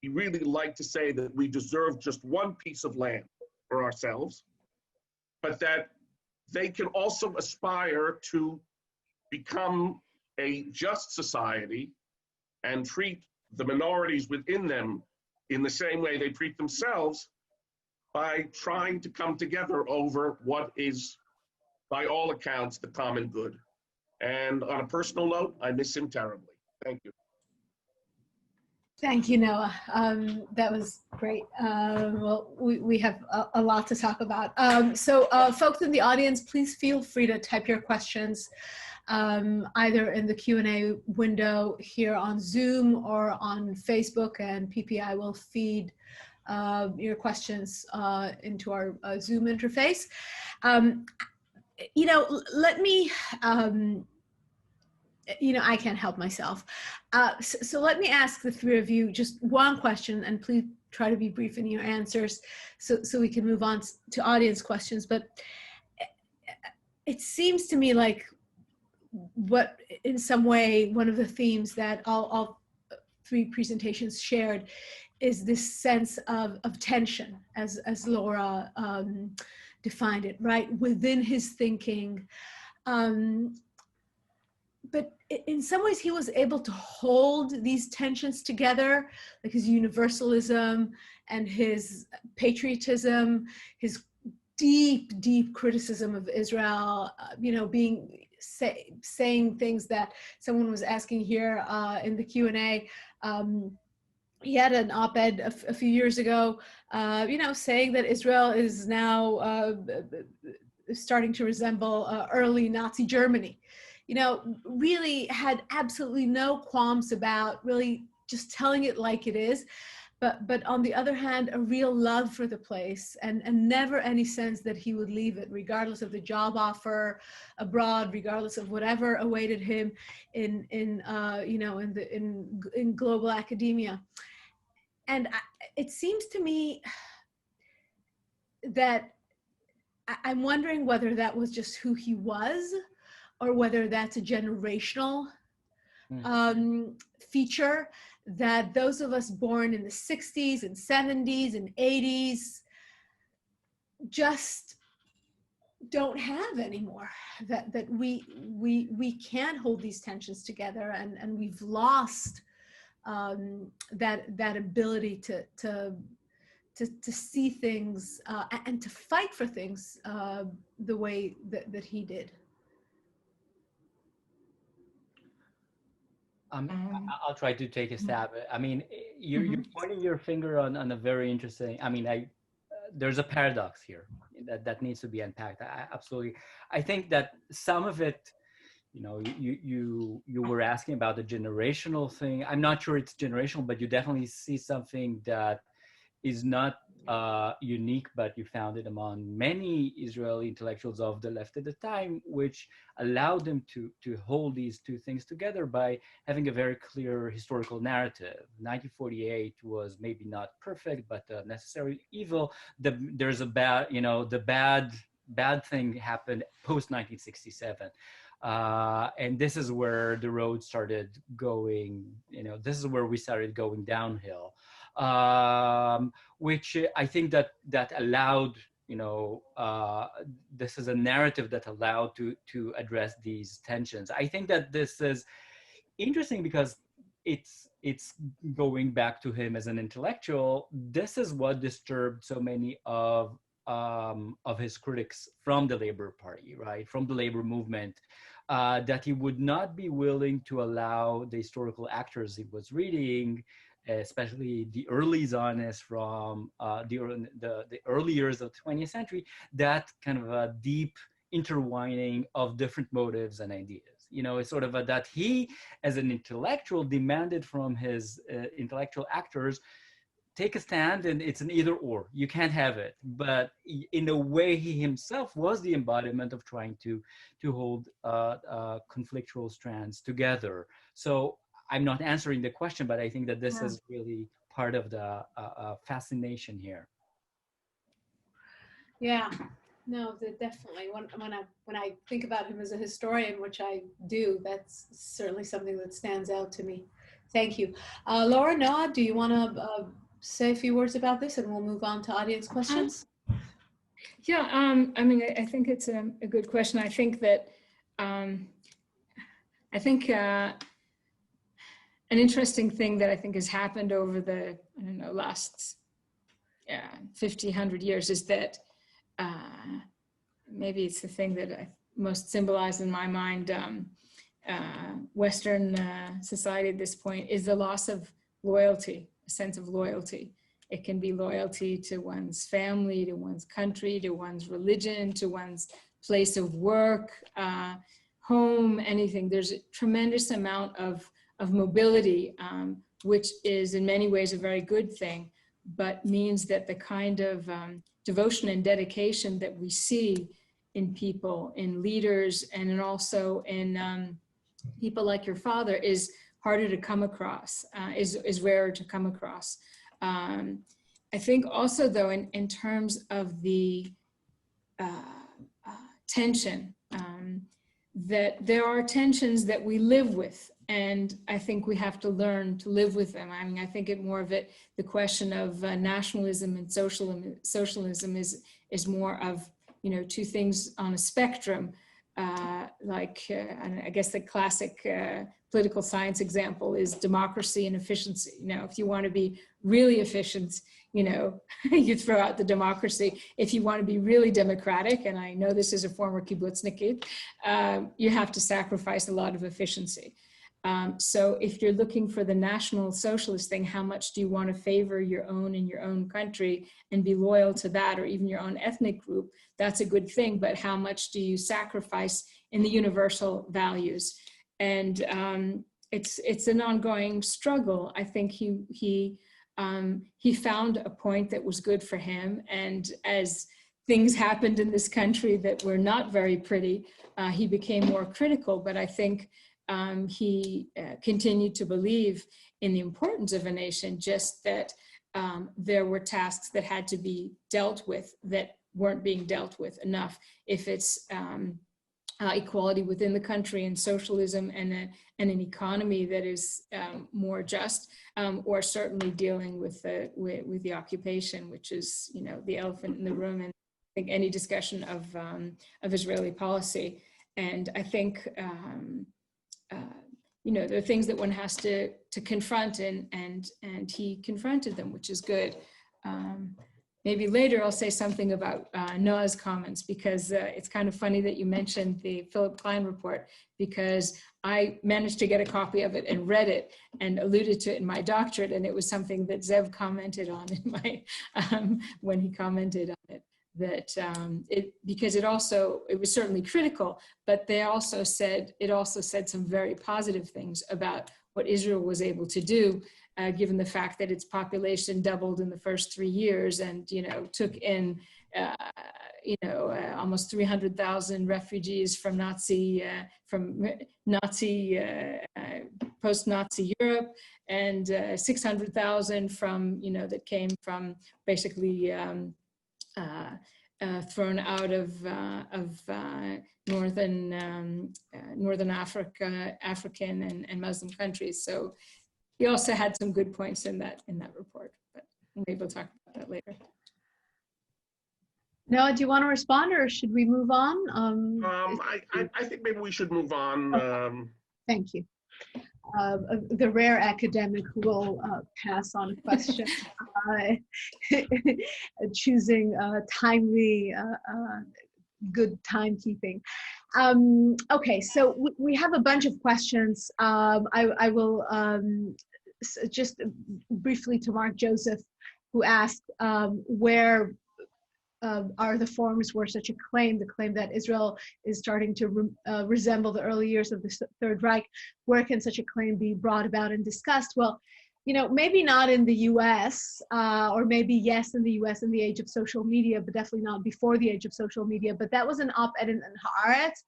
He really liked to say that we deserve just one piece of land for ourselves, but that they can also aspire to become a just society and treat the minorities within them in the same way they treat themselves, by trying to come together over what is, by all accounts, the common good. And on a personal note, I miss him terribly. Thank you. Thank you, Noah. That was great. Well, we have a lot to talk about. So folks in the audience, please feel free to type your questions either in the Q&A window here on Zoom or on Facebook, and PPI will feed your questions into our Zoom interface. Let me, I can't help myself. So let me ask the three of you just one question, and please try to be brief in your answers so we can move on to audience questions. But it seems to me like what, in some way, one of the themes that all three presentations shared is this sense of tension, as Laura defined it, right, within his thinking. But in some ways, he was able to hold these tensions together, like his universalism and his patriotism, his deep, deep criticism of Israel, saying things that someone was asking here in the Q&A. He had an op-ed a few years ago, saying that Israel is now starting to resemble early Nazi Germany. Really had absolutely no qualms about really just telling it like it is. But on the other hand, a real love for the place and never any sense that he would leave it, regardless of the job offer abroad, regardless of whatever awaited him in global academia. And it seems to me that I'm wondering whether that was just who he was, or whether that's a generational feature that those of us born in the 60s and 70s and 80s just don't have anymore, that we can't hold these tensions together, and we've lost that ability to see things and to fight for things the way that he did. I'll try to take a stab. I mean, you're pointing your finger on a very interesting, there's a paradox here that needs to be unpacked. Absolutely. I think that some of it, you were asking about the generational thing. I'm not sure it's generational, but you definitely see something that is not unique, but you found it among many Israeli intellectuals of the left at the time, which allowed them to hold these two things together by having a very clear historical narrative. 1948 was maybe not perfect, but a necessary evil. There's a bad, the bad thing happened post 1967. And this is where the road started going, this is where we started going downhill. Which I think that allowed, this is a narrative that allowed to address these tensions. I think that this is interesting because it's going back to him as an intellectual. This is what disturbed so many of his critics from the Labor Party, right, from the labor movement, that he would not be willing to allow the historical actors he was reading, especially the early Zionists from the early years of the 20th century, that kind of a deep intertwining of different motives and ideas. It's sort of that he, as an intellectual, demanded from his intellectual actors, take a stand, and it's an either or. You can't have it. But in a way, he himself was the embodiment of trying to hold conflictual strands together. So I'm not answering the question, but I think that this is really part of the fascination here. Yeah, no, definitely. When I think about him as a historian, which I do, that's certainly something that stands out to me. Thank you. Laura, Noah, do you want to say a few words about this, and we'll move on to audience questions? Yeah, I think it's a good question. I think that, an interesting thing that I think has happened over the, last 50, 100 years is that maybe it's the thing that I most symbolize in my mind, Western society at this point, is the loss of loyalty, a sense of loyalty. It can be loyalty to one's family, to one's country, to one's religion, to one's place of work, home, anything. There's a tremendous amount of mobility, which is in many ways a very good thing, but means that the kind of devotion and dedication that we see in people, in leaders, and also in people like your father is harder to come across, is rarer to come across. I think also, though, in terms of the tension, that there are tensions that we live with And I think we have to learn to live with them. I mean, I think the question of nationalism and socialism is more of, two things on a spectrum. And I guess the classic political science example is democracy and efficiency. If you want to be really efficient, you throw out the democracy. If you want to be really democratic, and I know this is a former kibbutznikid, you have to sacrifice a lot of efficiency. So if you're looking for the national socialist thing, how much do you want to favor your own in your own country and be loyal to that, or even your own ethnic group? That's a good thing, but how much do you sacrifice in the universal values? And it's an ongoing struggle. I think he found a point that was good for him, and as things happened in this country that were not very pretty, he became more critical. But I think he continued to believe in the importance of a nation, just that there were tasks that had to be dealt with that weren't being dealt with enough. If it's equality within the country and socialism and an economy that is more just, or certainly dealing with the occupation, which is the elephant in the room, and I think any discussion of Israeli policy. And I think there are things that one has to confront, and he confronted them, which is good. Maybe later I'll say something about Noah's comments, because it's kind of funny that you mentioned the Philip Klein report, because I managed to get a copy of it and read it and alluded to it in my doctorate, and it was something that Ze'ev commented on in my when he commented on it. That because it was certainly critical, but it also said some very positive things about what Israel was able to do, given the fact that its population doubled in the first 3 years, and took in almost 300,000 refugees from post-Nazi Europe, and 600,000 from that came from basically thrown out of northern African and Muslim countries. So he also had some good points in that report, but maybe we'll talk about that later. Noah, do you want to respond, or should we move on? I think maybe we should move on. Okay. Thank you. The rare academic who will pass on a question, choosing timely, good timekeeping. Okay, so we have a bunch of questions. I will just briefly to Mark Joseph, who asked where are the forms where such a claim, the claim that Israel is starting to resemble the early years of the Third Reich, where can such a claim be brought about and discussed? Well, maybe not in the US, or maybe yes in the US in the age of social media, but definitely not before the ed of social media. But that was an op-ed in Haaretz,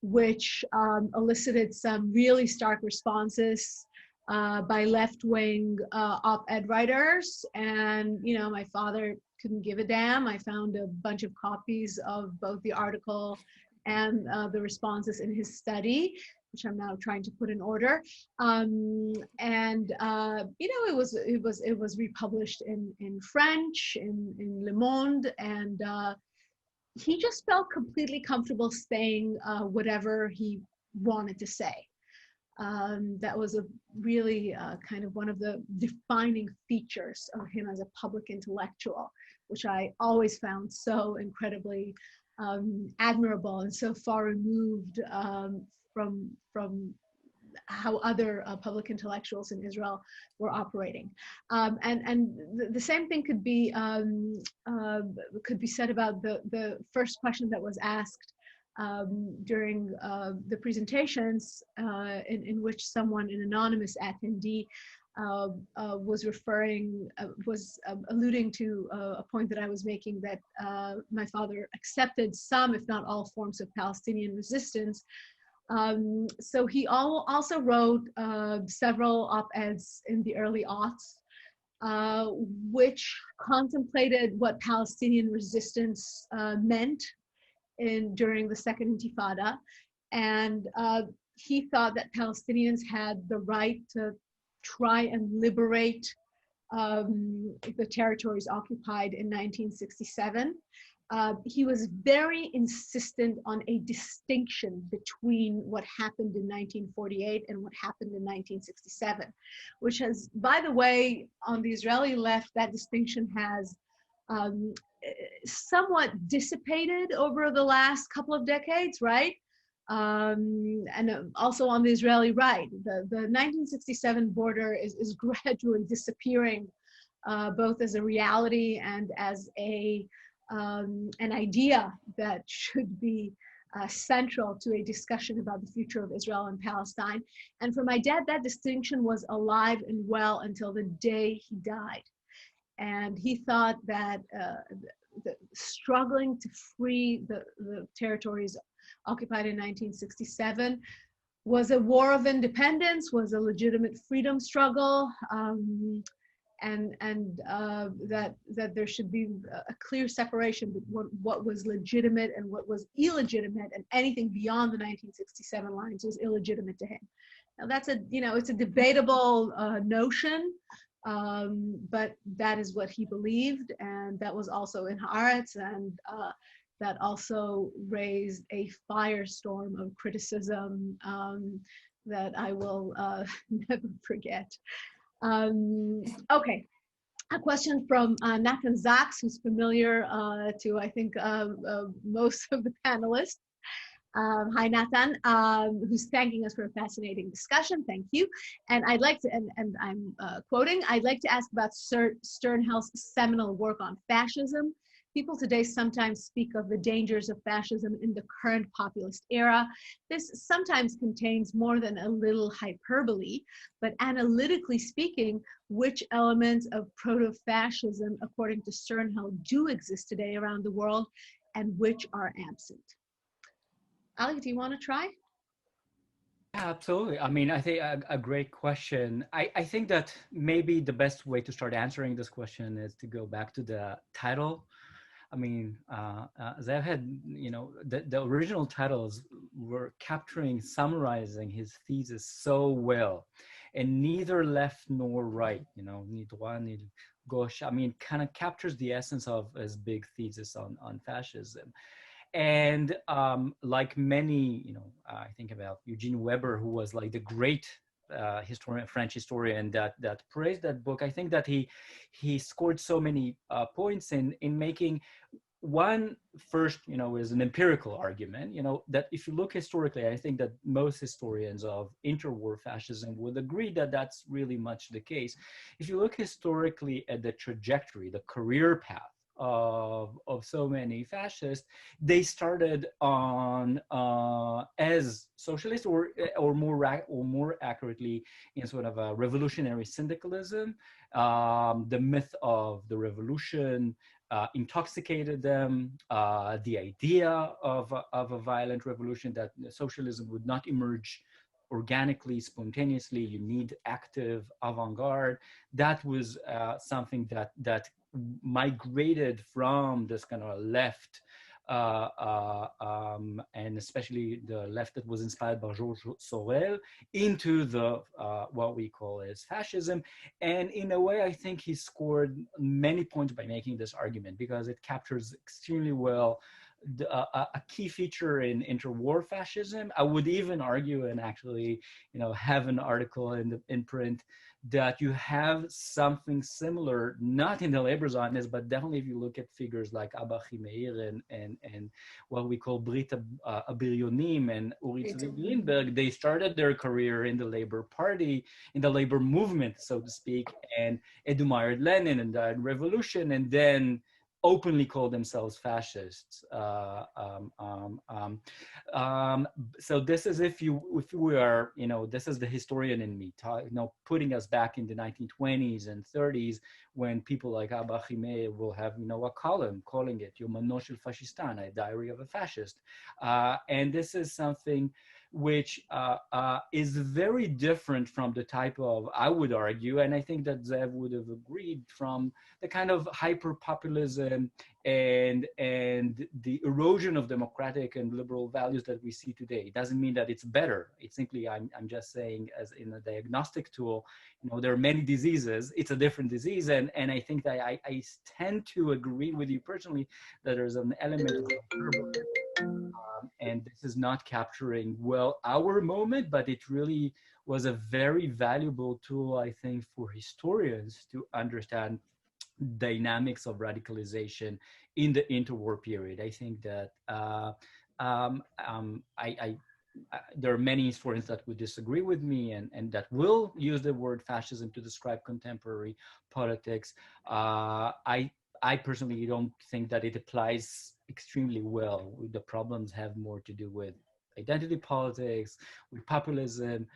which elicited some really stark responses by left-wing op-ed writers. And, my father couldn't give a damn. I found a bunch of copies of both the article and the responses in his study, which I'm now trying to put in order. It was republished in French, in Le Monde, and he just felt completely comfortable saying whatever he wanted to say. That was a really kind of one of the defining features of him as a public intellectual, which I always found so incredibly admirable and so far removed from how other public intellectuals in Israel were operating. And the same thing could be said about the first question that was asked during the presentations, in which someone, an anonymous attendee, was alluding to a point that I was making, that my father accepted some, if not all, forms of Palestinian resistance. So he also wrote several op-eds in the early aughts, which contemplated what Palestinian resistance meant during the Second Intifada. And he thought that Palestinians had the right to try and liberate the territories occupied in 1967. He was very insistent on a distinction between what happened in 1948 and what happened in 1967, which has, by the way, on the Israeli left, that distinction has somewhat dissipated over the last couple of decades, right? And also on the Israeli right, the 1967 border is gradually disappearing, both as a reality and as an idea that should be central to a discussion about the future of Israel and Palestine. And for my dad, that distinction was alive and well until the day he died. And he thought that struggling to free the territories occupied in 1967 was a war of independence, was a legitimate freedom struggle, and that there should be a clear separation between what was legitimate and what was illegitimate, and anything beyond the 1967 lines was illegitimate to him. Now that's it's a debatable notion, but that is what he believed, and that was also in Haaretz, and that also raised a firestorm of criticism that I will never forget. Okay, a question from Nathan Zaks, who's familiar to, I think, most of the panelists. Hi, Nathan, who's thanking us for a fascinating discussion. Thank you. And I'd like to, and I'm quoting, I'd like to ask about Sternhell's seminal work on fascism. People today sometimes speak of the dangers of fascism in the current populist era. This sometimes contains more than a little hyperbole, but analytically speaking, which elements of proto-fascism, according to Sternhell, do exist today around the world, and which are absent? Alie, do you want to try? Absolutely. I mean, I think a great question. I think that maybe the best way to start answering this question is to go back to the title. I mean, Ze'ev had, the original titles were summarizing his thesis so well, and neither left nor right, ni droit ni gauche, I mean, kind of captures the essence of his big thesis on fascism. And like many, I think about Eugene Weber, who was like the great French historian that praised that book. I think that he scored so many points in making one first, is an empirical argument, that if you look historically, I think that most historians of interwar fascism would agree that that's really much the case. If you look historically at the trajectory, the career path of so many fascists, they started on as socialists, or more accurately in sort of a revolutionary syndicalism. The myth of the revolution intoxicated them. The idea of a violent revolution, that socialism would not emerge organically, spontaneously. You need active avant-garde. That was something that migrated from this kind of left, and especially the left that was inspired by Georges Sorel, into the what we call as fascism. And in a way, I think he scored many points by making this argument, because it captures extremely well a key feature in interwar fascism. I would even argue, and actually, have an article in print, that you have something similar, not in the labor Zionists, but definitely if you look at figures like Abba Chimeir and what we call Brit Abiryonim and Uri Tzvi Greenberg. They started their career in the Labor Party, in the labor movement, so to speak, and admired Lenin and the revolution, and then openly call themselves fascists. So this is if we are, this is the historian in me, putting us back in the 1920s and 30s, when people like Abba Chimeir will have, a column calling it Yomano shel Fashistan, a diary of a fascist. And this is something which is very different from the type of, I would argue, and I think that Ze'ev would have agreed, from the kind of hyper-populism and the erosion of democratic and liberal values that we see today. It doesn't mean that it's better. It's simply, I'm just saying, as in a diagnostic tool, you know, there are many diseases. It's a different disease, and I think that I tend to agree with you personally that there's an element of and this is not capturing well our moment, but it really was a very valuable tool, I think, for historians to understand dynamics of radicalization in the interwar period. I think that there are many historians that would disagree with me and that will use the word fascism to describe contemporary politics. I personally don't think that it applies extremely well. The problems have more to do with identity politics, with populism,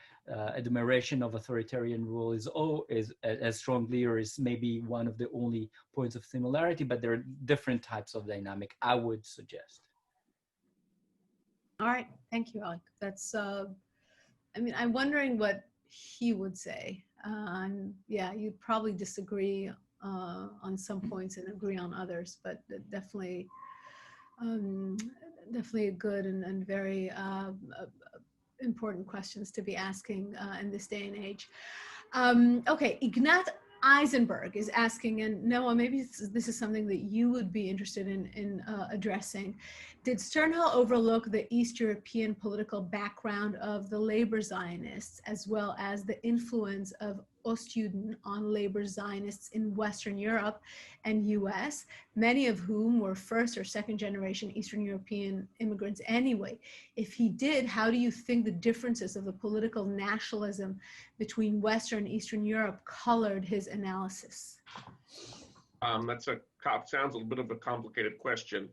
admiration of authoritarian rule is as strongly, or is maybe one of the only points of similarity, but there are different types of dynamic, I would suggest. All right, thank you, Alec. That's, I mean, I'm wondering what he would say. Yeah, you'd probably disagree on some points and agree on others, but definitely, definitely good and very important questions to be asking in this day and age. Okay, Ignat Eisenberg is asking, and Noah, maybe this is something that you would be interested in addressing. Did Sternhell overlook the East European political background of the labor Zionists, as well as the influence of Ostjuden on labor Zionists in Western Europe and US, many of whom were first or second generation Eastern European immigrants anyway? If he did, how do you think the differences of the political nationalism between Western and Eastern Europe colored his analysis? Sounds a little bit of a complicated question,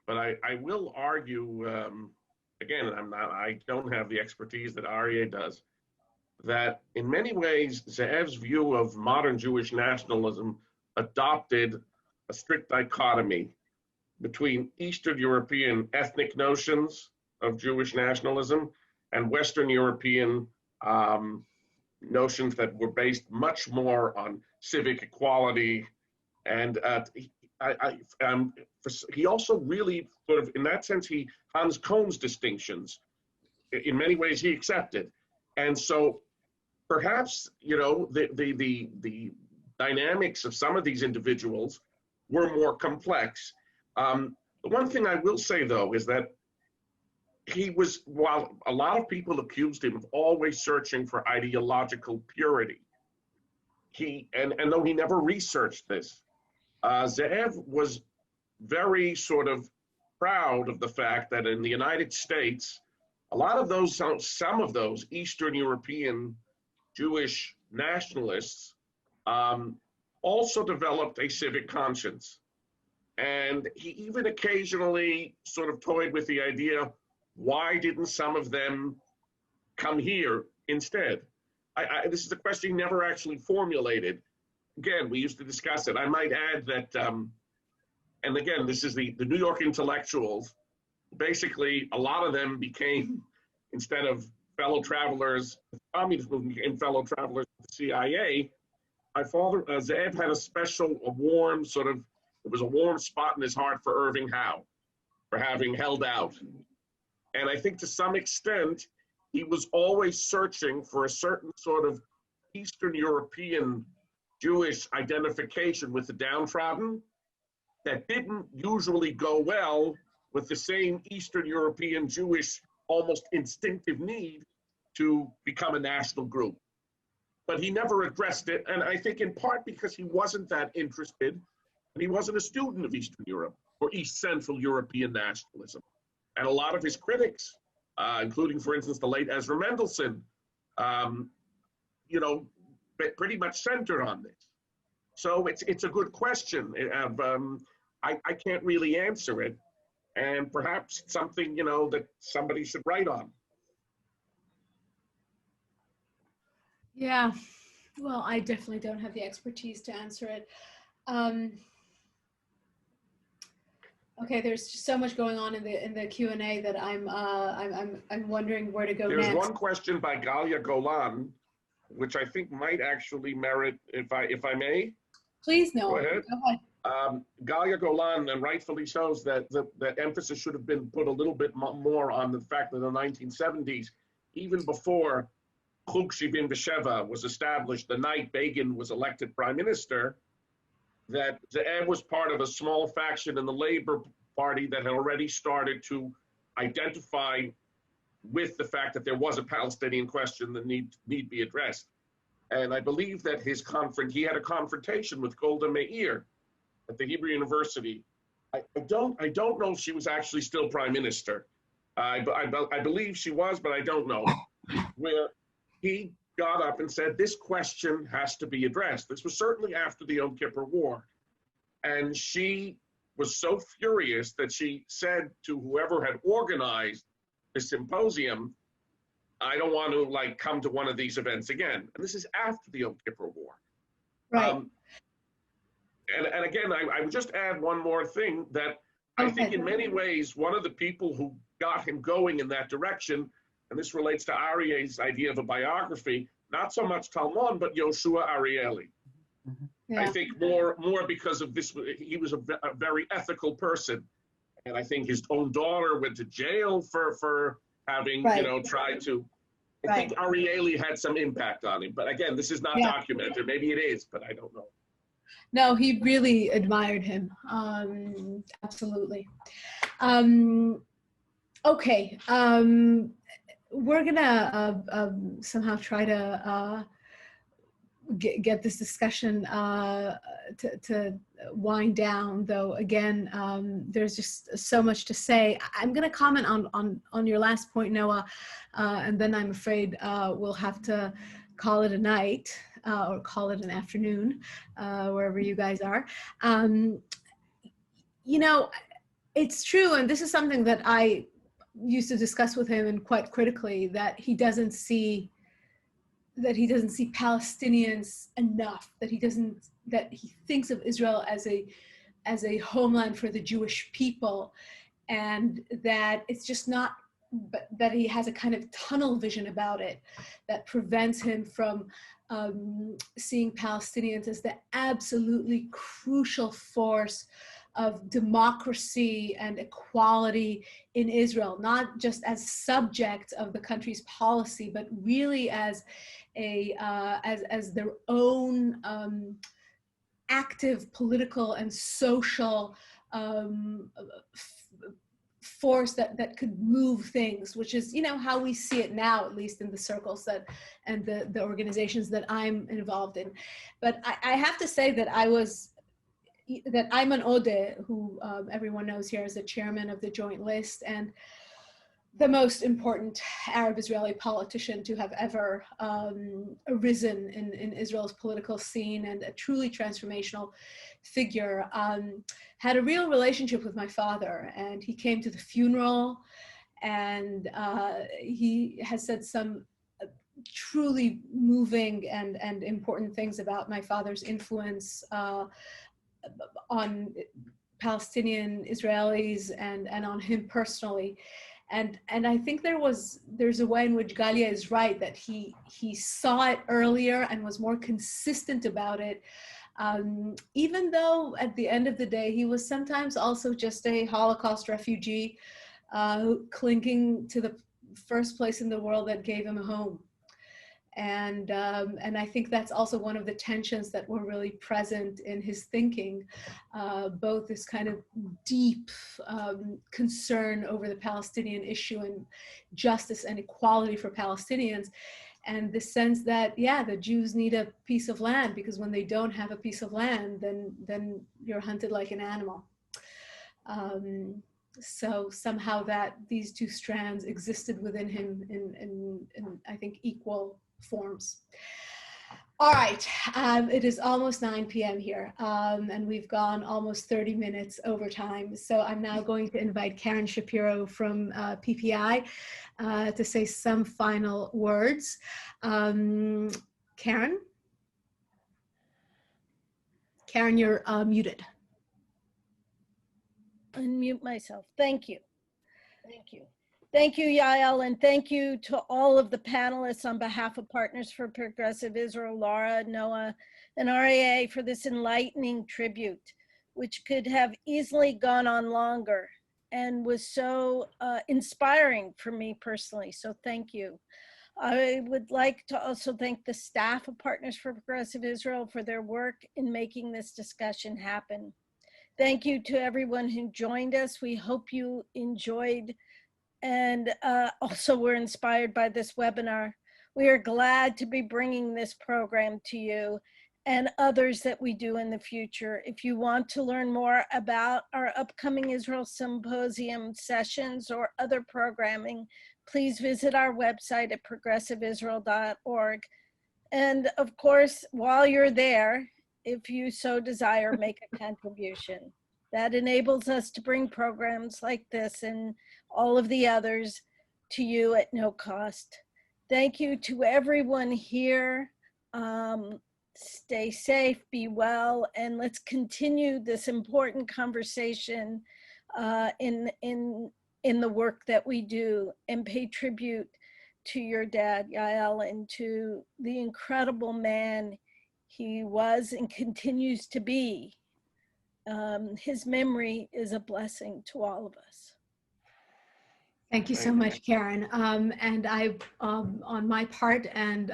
but I will argue, again, I don't have the expertise that Arie does, that in many ways, Ze'ev's view of modern Jewish nationalism adopted a strict dichotomy between Eastern European ethnic notions of Jewish nationalism and Western European notions that were based much more on civic equality. And he also really sort of, in that sense, Hans Kohm's distinctions, in many ways he accepted. And so perhaps, you know, the dynamics of some of these individuals were more complex. The one thing I will say, though, is that while a lot of people accused him of always searching for ideological purity, and though he never researched this, Ze'ev was very sort of proud of the fact that in the United States, a lot of those, some of those Eastern European Jewish nationalists also developed a civic conscience. And he even occasionally sort of toyed with the idea, why didn't some of them come here instead? This is a question he never actually formulated. Again, we used to discuss it. I might add that, and again, this is the New York intellectuals. Basically, a lot of them became, instead of fellow travelers, the communist movement became fellow travelers with the CIA. My father, Ze'ev, had a warm sort of, there was a warm spot in his heart for Irving Howe, for having held out. And I think to some extent, he was always searching for a certain sort of Eastern European Jewish identification with the downtrodden that didn't usually go well with the same Eastern European Jewish almost instinctive need to become a national group. But he never addressed it, and I think in part because he wasn't that interested, and he wasn't a student of Eastern Europe or East Central European nationalism. And a lot of his critics, including, for instance, the late Ezra Mendelsohn, you know, pretty much centered on this. So it's a good question. I can't really answer it, and perhaps something, you know, that somebody should write on. Yeah, well, I definitely don't have the expertise to answer it. Okay, there's just so much going on in the Q&A that I'm wondering where to go next. There's one question by Galia Golan, which I think might actually merit, if I may. Please, no. Go ahead. Go ahead. Galia Golan, and rightfully so, that the emphasis should have been put a little bit more on the fact that in the 1970s, even before Chug 77 was established, the night Begin was elected prime minister, that Ze'ev was part of a small faction in the Labour Party that had already started to identify with the fact that there was a Palestinian question that need be addressed. And I believe that he had a confrontation with Golda Meir at the Hebrew University. I don't know if she was actually still prime minister. I believe she was, but I don't know. Where he got up and said, this question has to be addressed. This was certainly after the Yom Kippur War. And she was so furious that she said to whoever had organized the symposium, I don't want to come to one of these events again. And this is after the Yom Kippur War. Right. And again, I would just add one more thing that I think in many ways, one of the people who got him going in that direction, and this relates to Arie's idea of a biography, not so much Talmud, but Yoshua Arieli. Yeah. I think more because of this, he was a very ethical person. And I think his own daughter went to jail for having, tried to, I think Arieli had some impact on him. But again, this is not documented. Maybe it is, but I don't know. No, he really admired him. Absolutely. Okay. We're gonna somehow try to get this discussion to wind down, though again, there's just so much to say. I'm gonna comment on your last point, Noah, and then I'm afraid we'll have to call it a night or call it an afternoon, wherever you guys are. It's true, and this is something that I used to discuss with him, and quite critically, that he doesn't see Palestinians enough, that he thinks of Israel as a homeland for the Jewish people, and that it's just not, but that he has a kind of tunnel vision about it that prevents him from seeing Palestinians as the absolutely crucial force of democracy and equality in Israel, not just as subjects of the country's policy, but really as their own active political and social force that could move things, which is how we see it now, at least in the circles and the organizations that I'm involved in. But I have to say that Ayman Odeh, who everyone knows here as the chairman of the Joint List and the most important Arab-Israeli politician to have ever arisen in Israel's political scene, and a truly transformational figure, had a real relationship with my father, and he came to the funeral, and he has said some truly moving and important things about my father's influence on Palestinian Israelis and on him personally. And I think there's a way in which Galia is right, that he saw it earlier and was more consistent about it, even though at the end of the day he was sometimes also just a Holocaust refugee clinging to the first place in the world that gave him a home. And I think that's also one of the tensions that were really present in his thinking, both this kind of deep concern over the Palestinian issue and justice and equality for Palestinians, and the sense that, the Jews need a piece of land, because when they don't have a piece of land, then you're hunted like an animal. So somehow that these two strands existed within him in I think equal forms. All right, it is almost 9 p.m. here, and we've gone almost 30 minutes over time. So I'm now going to invite Karen Shapiro from PPI to say some final words. Karen, you're muted. Unmute myself. Thank you. Thank you. Thank you, Yael, and thank you to all of the panelists on behalf of Partners for Progressive Israel, Laura, Noah, and Arie for this enlightening tribute which could have easily gone on longer and was so inspiring for me personally. So thank you. I would like to also thank the staff of Partners for Progressive Israel for their work in making this discussion happen. Thank you to everyone who joined us. We hope you enjoyed and also were inspired by this webinar. We are glad to be bringing this program to you and others that we do in the future. If you want to learn more about our upcoming Israel Symposium sessions or other programming, please visit our website at progressiveisrael.org. And of course, while you're there, if you so desire, make a contribution. That enables us to bring programs like this and all of the others to you at no cost. Thank you to everyone here. Stay safe, be well, and let's continue this important conversation in the work that we do, and pay tribute to your dad, Yael, and to the incredible man he was and continues to be. His memory is a blessing to all of us. Thank you so much, Karen. And I, on my part, and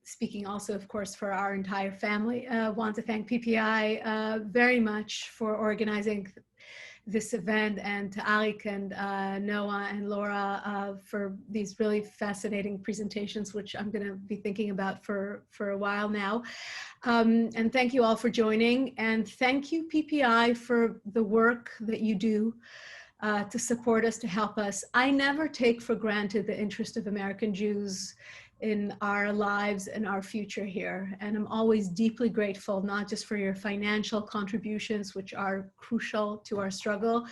speaking also, of course, for our entire family, want to thank PPI very much for organizing this event, and to Arik and Noah and Laura for these really fascinating presentations, which I'm going to be thinking about for a while now. And thank you all for joining, and thank you, PPI, for the work that you do to support us, to help us. I never take for granted the interest of American Jews in our lives and our future here. And I'm always deeply grateful, not just for your financial contributions, which are crucial to our struggle,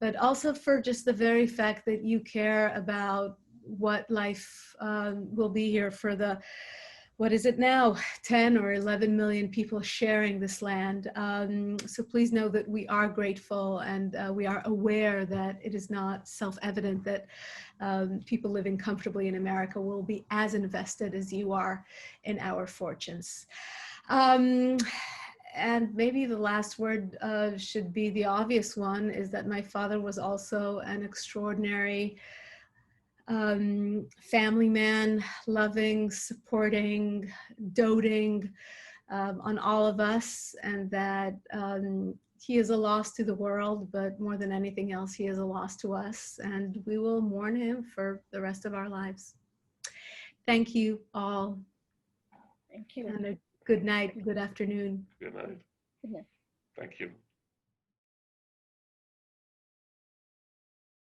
but also for just the very fact that you care about what life will be here for the, what is it now, 10 or 11 million people sharing this land. So please know that we are grateful, and we are aware that it is not self-evident that people living comfortably in America will be as invested as you are in our fortunes. And maybe the last word should be the obvious one, is that my father was also an extraordinary family man, loving, supporting, doting on all of us, and that he is a loss to the world, but more than anything else, he is a loss to us, and we will mourn him for the rest of our lives. Thank you all. Thank you. And a good night, good afternoon. Good night. Good night. Thank you.